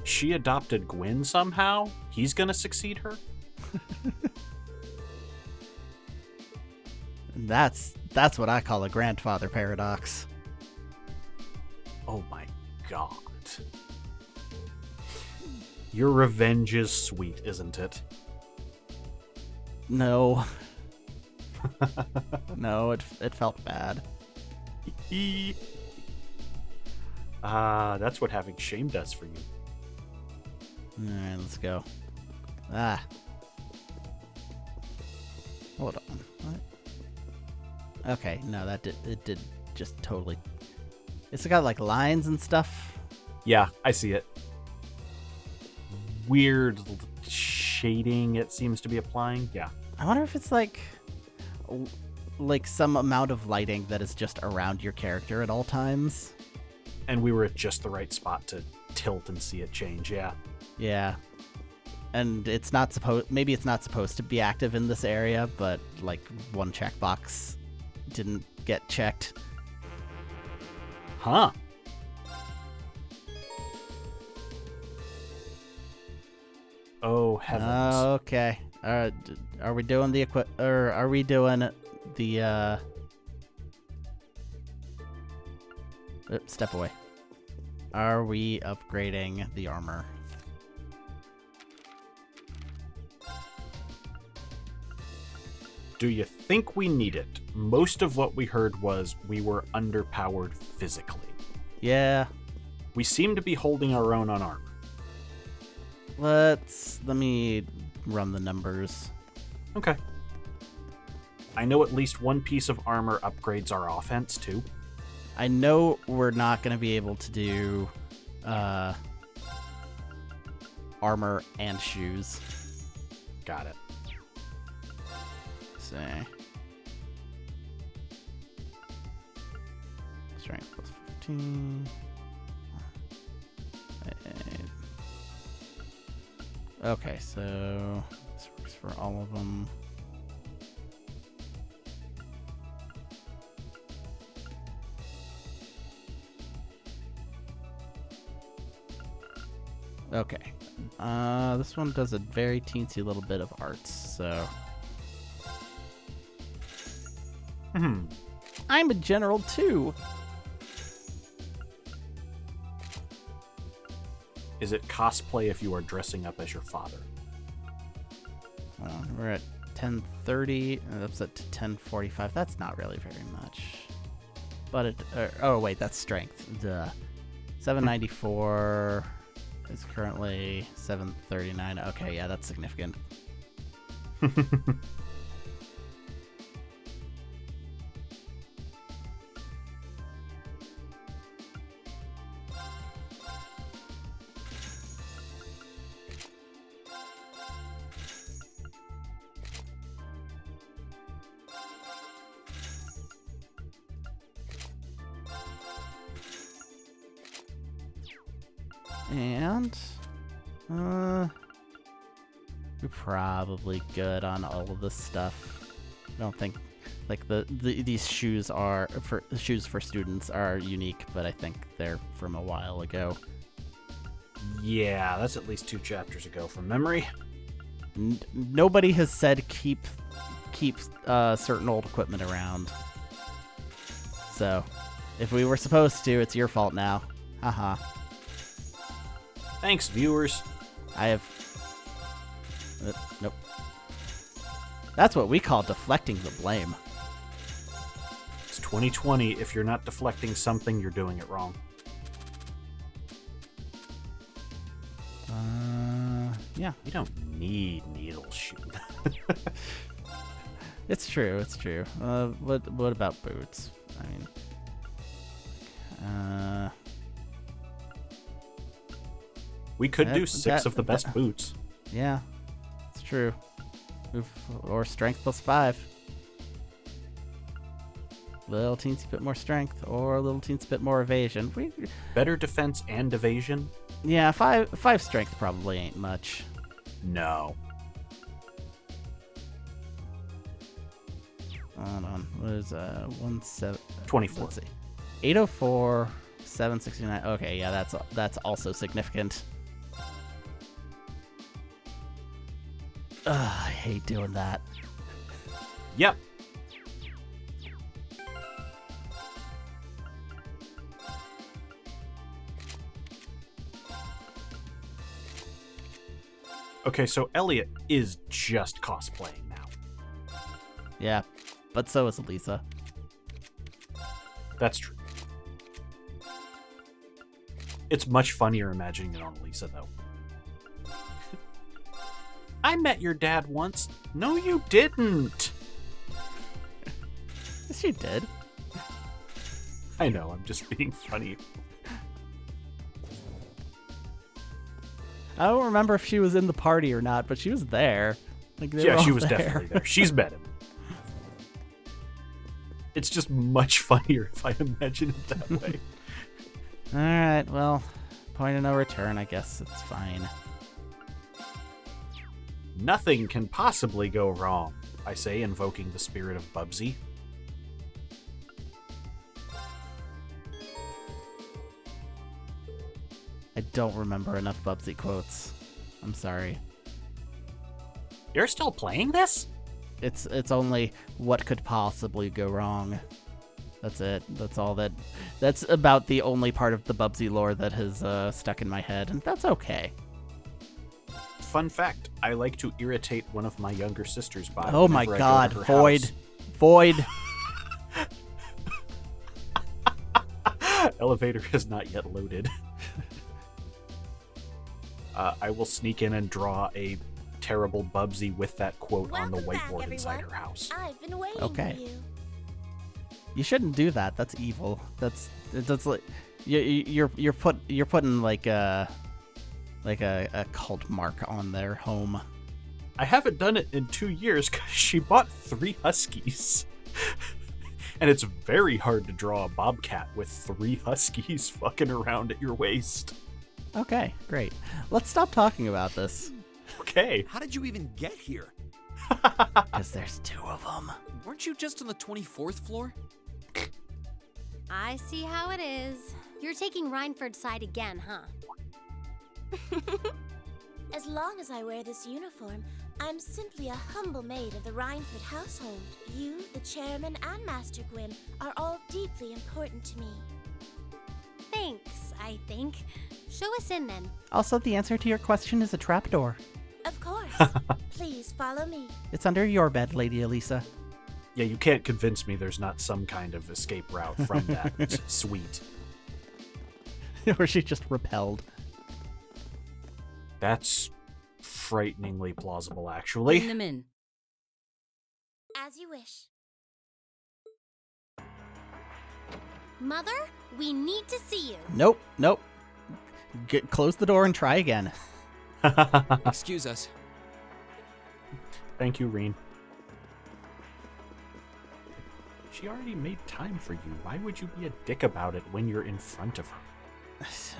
She adopted Gwyn somehow? He's gonna succeed her? That's what I call a grandfather paradox. Oh my god. Your revenge is sweet, isn't it? No. No, it felt bad. That's what having shame does for you. Alright, let's go. Ah. Hold on. What? Okay, no, it did just totally... It's got like lines and stuff. Yeah, I see it. Weird shading it seems to be applying. Yeah. I wonder if it's like some amount of lighting that is just around your character at all times. And we were at just the right spot to tilt and see it change, yeah. Yeah. And it's not supposed... Maybe it's not supposed to be active in this area, but like one checkbox didn't get checked. Huh. Oh, heavens. Okay. Are we doing the or are we doing the step away. Are we upgrading the armor? Do you think we need it? Most of what we heard was we were underpowered physically. Yeah. We seem to be holding our own on armor. Let me run the numbers. Okay. I know at least one piece of armor upgrades our offense, too. I know we're not going to be able to do armor and shoes. Got it. Say. Strength plus 15. Okay, so this works for all of them. Okay. This one does a very teensy little bit of arts, so... I'm a general too! Is it cosplay if you are dressing up as your father? We're at 10:30, and that's at 10:45. That's not really very much. But it... oh, wait, that's strength. Duh. 794... It's currently 739. Okay, yeah, that's significant. And, We're probably good on all of this stuff. I don't think like these shoes for students are unique, but I think they're from a while ago. Yeah, that's at least 2 chapters ago from memory. Nobody has said keep certain old equipment around. So, if we were supposed to, it's your fault now. Haha. Thanks, viewers. I have... nope. That's what we call deflecting the blame. It's 2020. If you're not deflecting something, you're doing it wrong. Yeah. You don't need needle shoot. It's true, it's true. What about boots? I mean... we could do 6 of the best boots. Yeah, it's true. Or strength +5. Little teensy bit more strength, or a little teensy bit more evasion. Better defense and evasion? Yeah, 5 strength probably ain't much. No. Hold on. What is 24. Let's see. 804, 769. Okay, yeah, that's also significant. I hate doing that. Yep. Okay, so Elliot is just cosplaying now. Yeah, but so is Alisa. That's true. It's much funnier imagining it on Alisa, though. I met your dad once. No, you didn't. Yes, you did. I know, I'm just being funny. I don't remember if she was in the party or not, but she was there. Like, Yeah, she was definitely there. She's met him. It's just much funnier if I imagine it that way. Alright, well, point of no return, I guess it's fine. Nothing can possibly go wrong, I say, invoking the spirit of Bubsy. I don't remember enough Bubsy quotes. I'm sorry. You're still playing this? It's only what could possibly go wrong. That's it. That's about the only part of the Bubsy lore that has stuck in my head, and that's okay. Fun fact, I like to irritate one of my younger sisters by Oh my whenever I god, go to her Void. house. Void. Elevator has not yet loaded. I will sneak in and draw a terrible Bubsy with that quote on the whiteboard inside her house. I've been waiting Okay. for you. You shouldn't do that. That's evil. That's like you're putting like a cult mark on their home. I haven't done it in 2 years because she bought 3 huskies. And it's very hard to draw a bobcat with 3 huskies fucking around at your waist. Okay, great. Let's stop talking about this. Okay. How did you even get here? Because there's 2 of them. Weren't you just on the 24th floor? I see how it is. You're taking Reinford's side again, huh? As long as I wear this uniform, I'm simply a humble maid of the Reinford household. You, the chairman, and Master Gwyn are all deeply important to me. Thanks, I think. Show us in then. Also, the answer to your question is a trapdoor. Of course. Please follow me. It's under your bed, Lady Alisa. Yeah, you can't convince me there's not some kind of escape route from that suite. Or she just repelled. That's frighteningly plausible, actually. Bring them in. As you wish. Mother, we need to see you. Nope. Close the door and try again. Excuse us. Thank you, Reen. She already made time for you. Why would you be a dick about it when you're in front of her?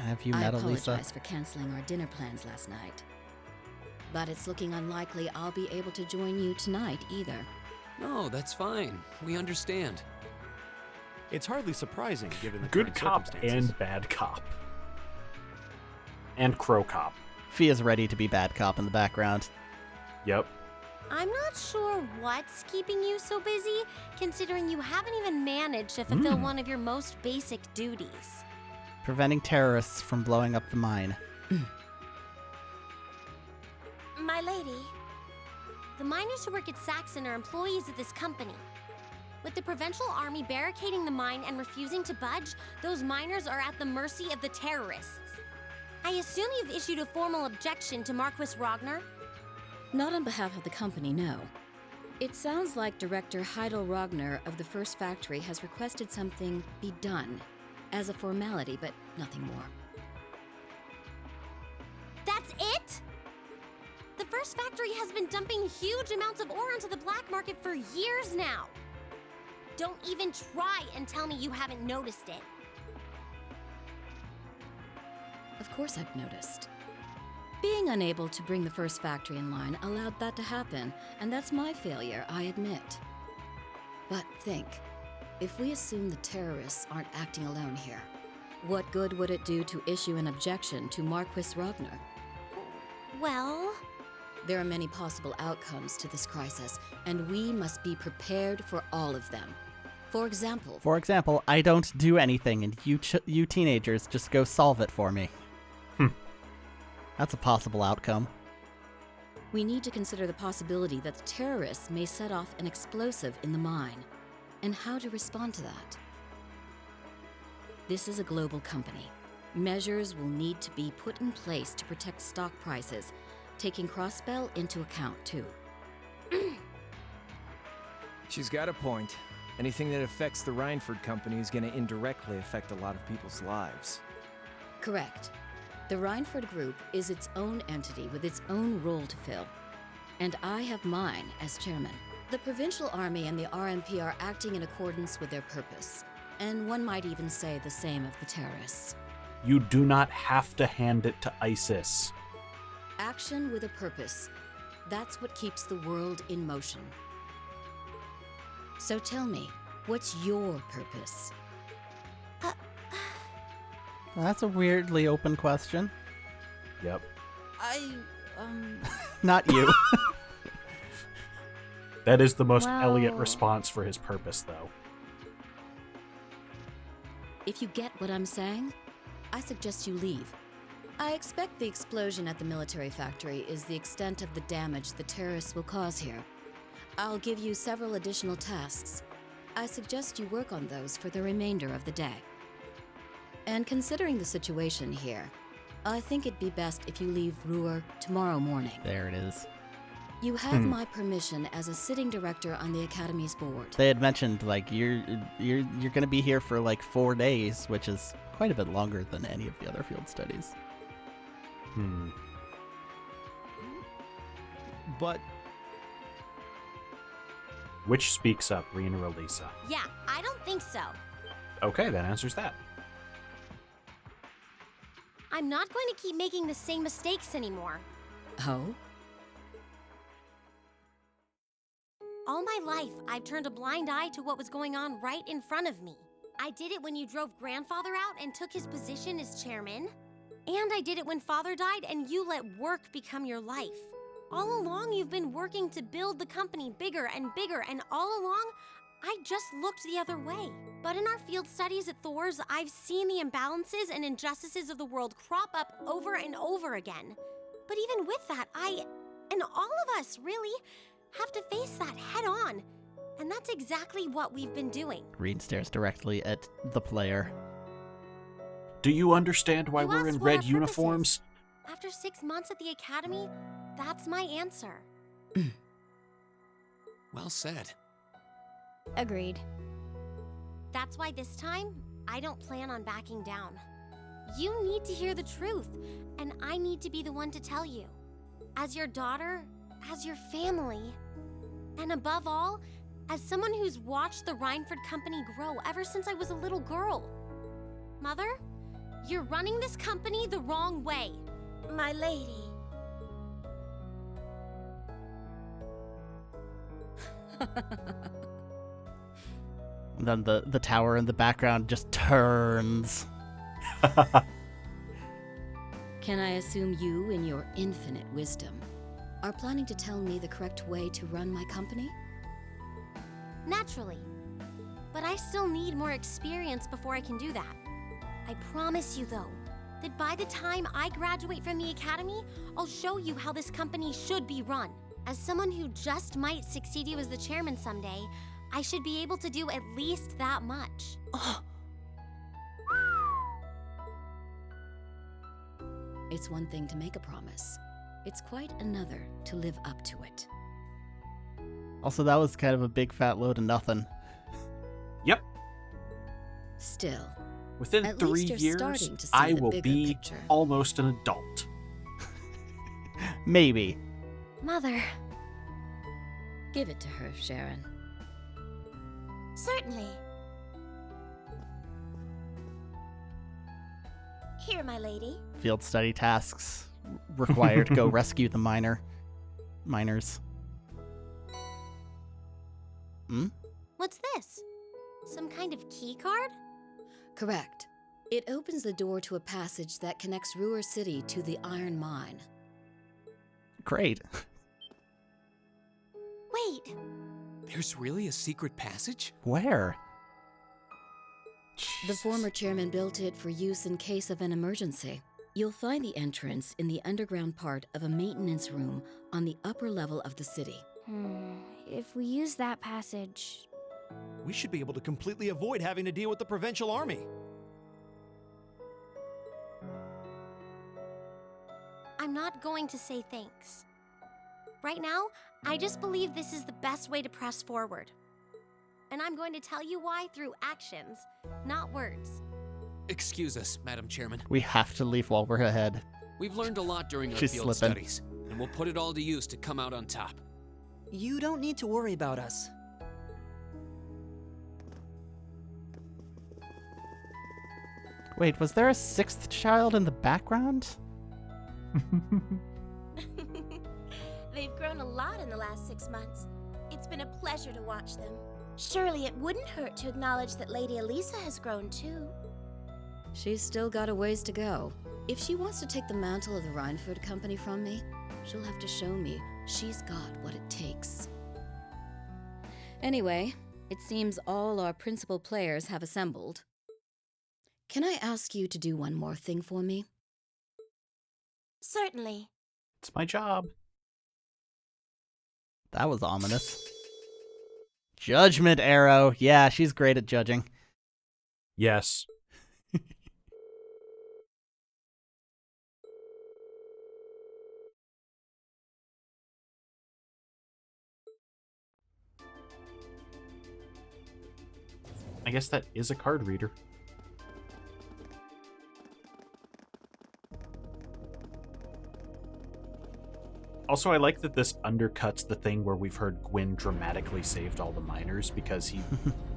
Have you I met apologize Alisa? for canceling our dinner plans last night. but it's looking unlikely I'll be able to join you tonight either. No, that's fine. We understand. It's hardly surprising given the Good current cop circumstances. and bad cop. And crow cop. Fia's ready to be bad cop in the background. Yep. I'm not sure what's keeping you so busy, considering you haven't even managed to fulfill one of your most basic duties. Preventing terrorists from blowing up the mine. My lady, The miners who work at Sachsen are employees of this company. With the provincial army barricading the mine and refusing to budge, those miners are at the mercy of the terrorists. I assume you've issued a formal objection to Marquis Ragnar? Not on behalf of the company, no. It sounds like Director Heidel Ragnar of the first factory has requested something be done as a formality, but nothing more. That's it? The first factory has been dumping huge amounts of ore onto the black market for years now. Don't even try and tell me you haven't noticed it. Of course I've noticed. Being unable to bring the first factory in line allowed that to happen, and that's my failure, I admit. But think, if we assume the terrorists aren't acting alone here, what good would it do to issue an objection to Marquis Ragnar? Well, there are many possible outcomes to this crisis, and we must be prepared for all of them. For example, I don't do anything, and you teenagers just go solve it for me. That's a possible outcome. we need to consider the possibility that the terrorists may set off an explosive in the mine, and how to respond to that. This is a global company. Measures will need to be put in place to protect stock prices, taking Crossbell into account, too. She's got a point. Anything that affects the Rhineford Company is going to indirectly affect a lot of people's lives. Correct. The Rhineford Group is its own entity with its own role to fill, and I have mine as chairman. The Provincial Army and the RMP are acting in accordance with their purpose, and one might even say the same of the terrorists. You do not have to hand it to ISIS. Action with a purpose. That's what keeps the world in motion. So tell me, what's your purpose? That's a weirdly open question. Yep. Not you. That is the most Elliot Well- response for his purpose, though. If you get what I'm saying, I suggest you leave. I expect the explosion at the military factory is the extent of the damage the terrorists will cause here. I'll give you several additional tasks. I suggest you work on those for the remainder of the day. And considering the situation here, I think it'd be best if you leave Roer tomorrow morning. There it is. You have my permission as a sitting director on the Academy's board. They had mentioned like you're gonna be here for like 4 days, which is quite a bit longer than any of the other field studies. But Which speaks up, Rena or Alisa? Yeah, I don't think so. Okay, that answers that. I'm not going to keep making the same mistakes anymore. Oh? All my life, I've turned a blind eye to what was going on right in front of me. I did it when you drove Grandfather out and took his position as chairman. And I did it when Father died and you let work become your life. All along, you've been working to build the company bigger, and all along, I just looked the other way. But in our field studies at Thor's, I've seen the imbalances and injustices of the world crop up over and over again. But even with that, I, and all of us, really, have to face that head on. And that's exactly what we've been doing. Reed stares directly at the player. Do you understand why You we're asked in what red our purpose uniforms? is. After 6 months at the academy, that's my answer. Well said. Agreed. That's why this time, I don't plan on backing down. You need to hear the truth, and I need to be the one to tell you. As your daughter, as your family, and above all, as someone who's watched the Rhineford Company grow ever since I was a little girl. Mother, you're running this company the wrong way. My lady. And then the tower in the background just turns. Can I assume you, in your infinite wisdom, are planning to tell me the correct way to run my company? Naturally. But I still need more experience before I can do that. I promise you, though, that by the time I graduate from the academy, I'll show you how this company should be run. As someone who just might succeed you as the chairman someday, I should be able to do at least that much. It's one thing to make a promise. It's quite another to live up to it. Also, that was kind of a big fat load of nothing. Yep. Still, Within at 3 least you're years, starting to see I the will bigger be picture. almost an adult. Maybe. Mother. Give it to her, Sharon. Certainly. Here, my lady. Field study tasks required to go rescue the miners. Hmm? What's this? Some kind of key card? Correct. It opens the door to a passage that connects Roer City to the iron mine. Great. Wait, There's really a secret passage? Where? The former chairman built it for use in case of an emergency. You'll find the entrance in the underground part of a maintenance room on the upper level of the city. if we use that passage... We should be able to completely avoid having to deal with the provincial army. I'm not going to say thanks. Right now, I just believe this is the best way to press forward. And I'm going to tell you why through actions, not words. Excuse us, Madam Chairman. We have to leave while we're ahead. We've learned a lot during our She's field slipping. studies, and we'll put it all to use to come out on top. You don't need to worry about us. Wait, was there a sixth child in the background? They've grown a lot in the last 6 months. It's been a pleasure to watch them. Surely it wouldn't hurt to acknowledge that Lady Alisa has grown too. She's still got a ways to go. If she wants to take the mantle of the Rhineford Company from me, she'll have to show me she's got what it takes. Anyway, it seems all our principal players have assembled. Can I ask you to do one more thing for me? Certainly. It's my job. That was ominous. Judgment arrow. Yeah, she's great at judging. Yes. I guess that is a card reader. Also, I like that this undercuts the thing where we've heard Gwyn dramatically saved all the miners because he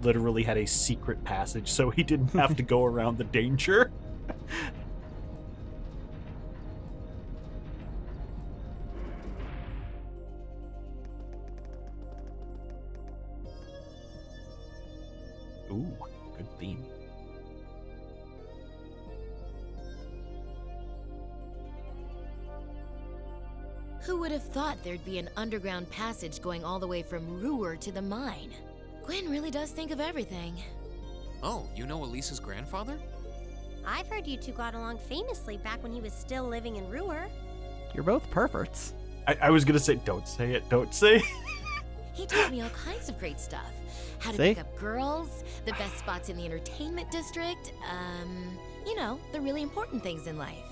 literally had a secret passage so he didn't have to go around the danger. Ooh, good theme. Who would have thought there'd be an underground passage going all the way from Roer to the mine? Gwyn really does think of everything. Oh, you know Elisa's grandfather? I've heard you two got along famously back when he was still living in Roer. You're both perverts. I was gonna say, don't say it, don't say it. He taught me all kinds of great stuff. How to See? pick up girls, the best spots in the entertainment district, you know, the really important things in life.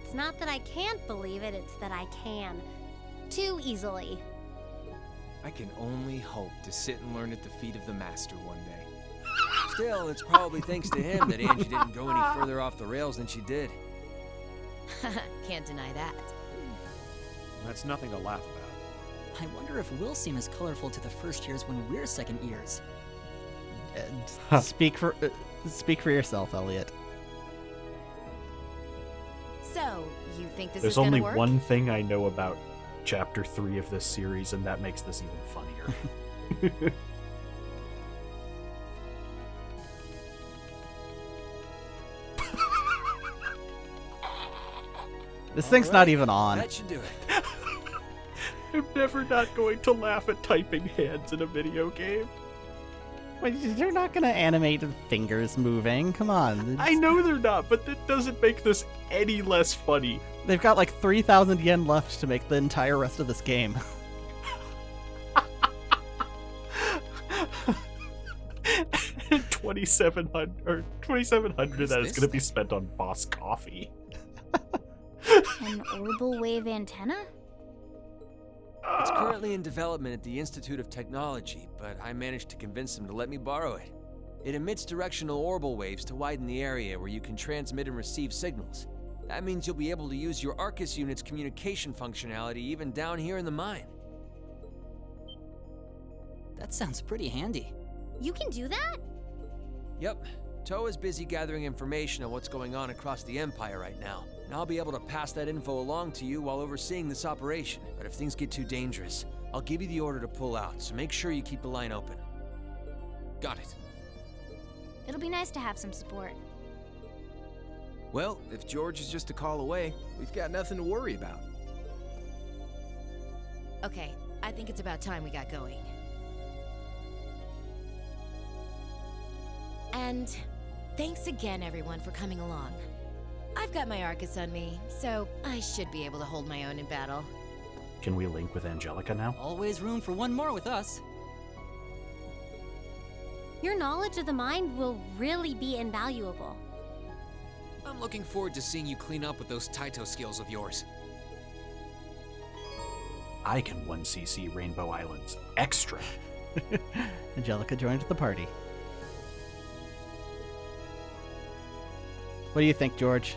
It's not that I can't believe it, it's that I can. Too easily. I can only hope to sit and learn at the feet of the master one day. Still, it's probably thanks to him that Angie didn't go any further off the rails than she did. Can't deny that. That's nothing to laugh about. I wonder if we'll seem as colorful to the first years when we're second years. Speak for yourself, Elliot. So, you think this There's is gonna only work? one thing I know about chapter 3 of this series, and that makes this even funnier. This thing's not even on. That should do it. I'm never not going to laugh at typing hands in a video game. Wait, they're not gonna animate the fingers moving. Come on. I know they're not, but that doesn't make this any less funny. They've got like 3,000 yen left to make the entire rest of this game. $2,700 of that is going to be spent on Boss Coffee. An orbital wave antenna? It's currently in development at the Institute of Technology, but I managed to convince them to let me borrow it. It emits directional orbital waves to widen the area where you can transmit and receive signals. That means you'll be able to use your Arcus unit's communication functionality even down here in the mine. That sounds pretty handy. You can do that? Yep. Toa is busy gathering information on what's going on across the Empire right now, and I'll be able to pass that info along to you while overseeing this operation. But if things get too dangerous, I'll give you the order to pull out, so make sure you keep the line open. Got it. It'll be nice to have some support. Well, if George is just a call away, we've got nothing to worry about. Okay, I think it's about time we got going. And thanks again, everyone, for coming along. I've got my Arcus on me, so I should be able to hold my own in battle. Can we link with Angelica now? Always room for one more with us. Your knowledge of the mind will really be invaluable. I'm looking forward to seeing you clean up with those Taito skills of yours. I can 1cc Rainbow Islands extra. Angelica joined the party. What do you think, George?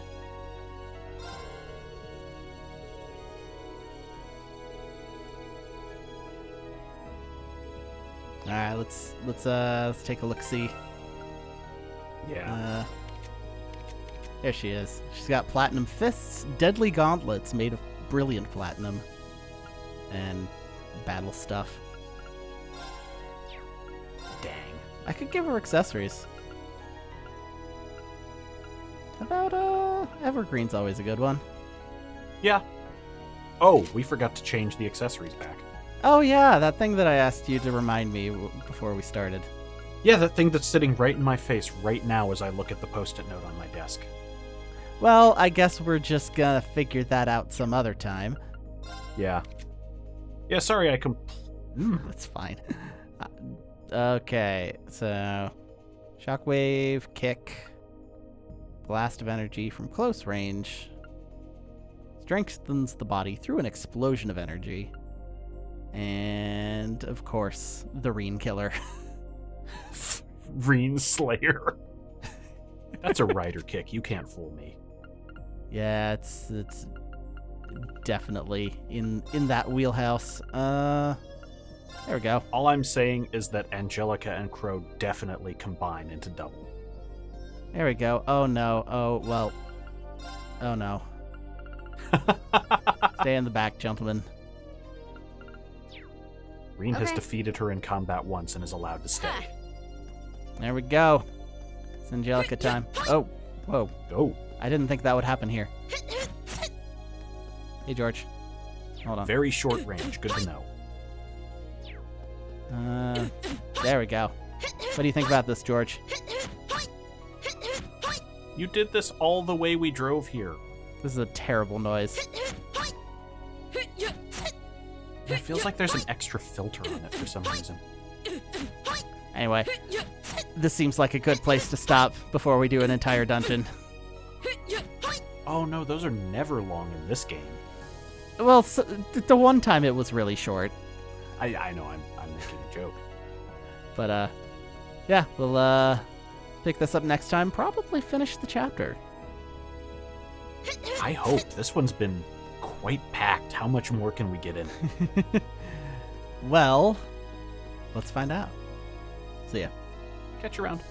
All right, let's take a look. See. Yeah. There she is. She's got platinum fists, deadly gauntlets made of brilliant platinum, and battle stuff. Dang. I could give her accessories. How about Evergreen's always a good one. Yeah. Oh, we forgot to change the accessories back. Oh yeah, that thing that I asked you to remind me before we started. Yeah, that thing that's sitting right in my face right now as I look at the post-it note on my desk. Well, I guess we're just gonna figure that out some other time. Yeah. Yeah, sorry, That's fine. Okay, so shockwave, kick, blast of energy from close range, strengthens the body through an explosion of energy, and of course, the Reen Killer. Reen Slayer. That's a rider kick. You can't fool me. Yeah, it's definitely in that wheelhouse. There we go. All I'm saying is that Angelica and Crow definitely combine into double. There we go. Oh no. Oh well. Oh no. Stay in the back, gentlemen. Reen has defeated her in combat once and is allowed to stay. There we go. It's Angelica time. Oh, whoa. Oh. I didn't think that would happen here. Hey, George. Hold on. Very short range. Good to know. There we go. What do you think about this, George? You did this all the way we drove here. This is a terrible noise. It feels like there's an extra filter on it for some reason. Anyway, this seems like a good place to stop before we do an entire dungeon. Oh no, those are never long in this game. Well, so, the one time it was really short. I know, I'm making a joke. But, yeah, we'll, pick this up next time. Probably finish the chapter. I hope. This one's been quite packed. How much more can we get in? Well, let's find out. See ya. Catch you around.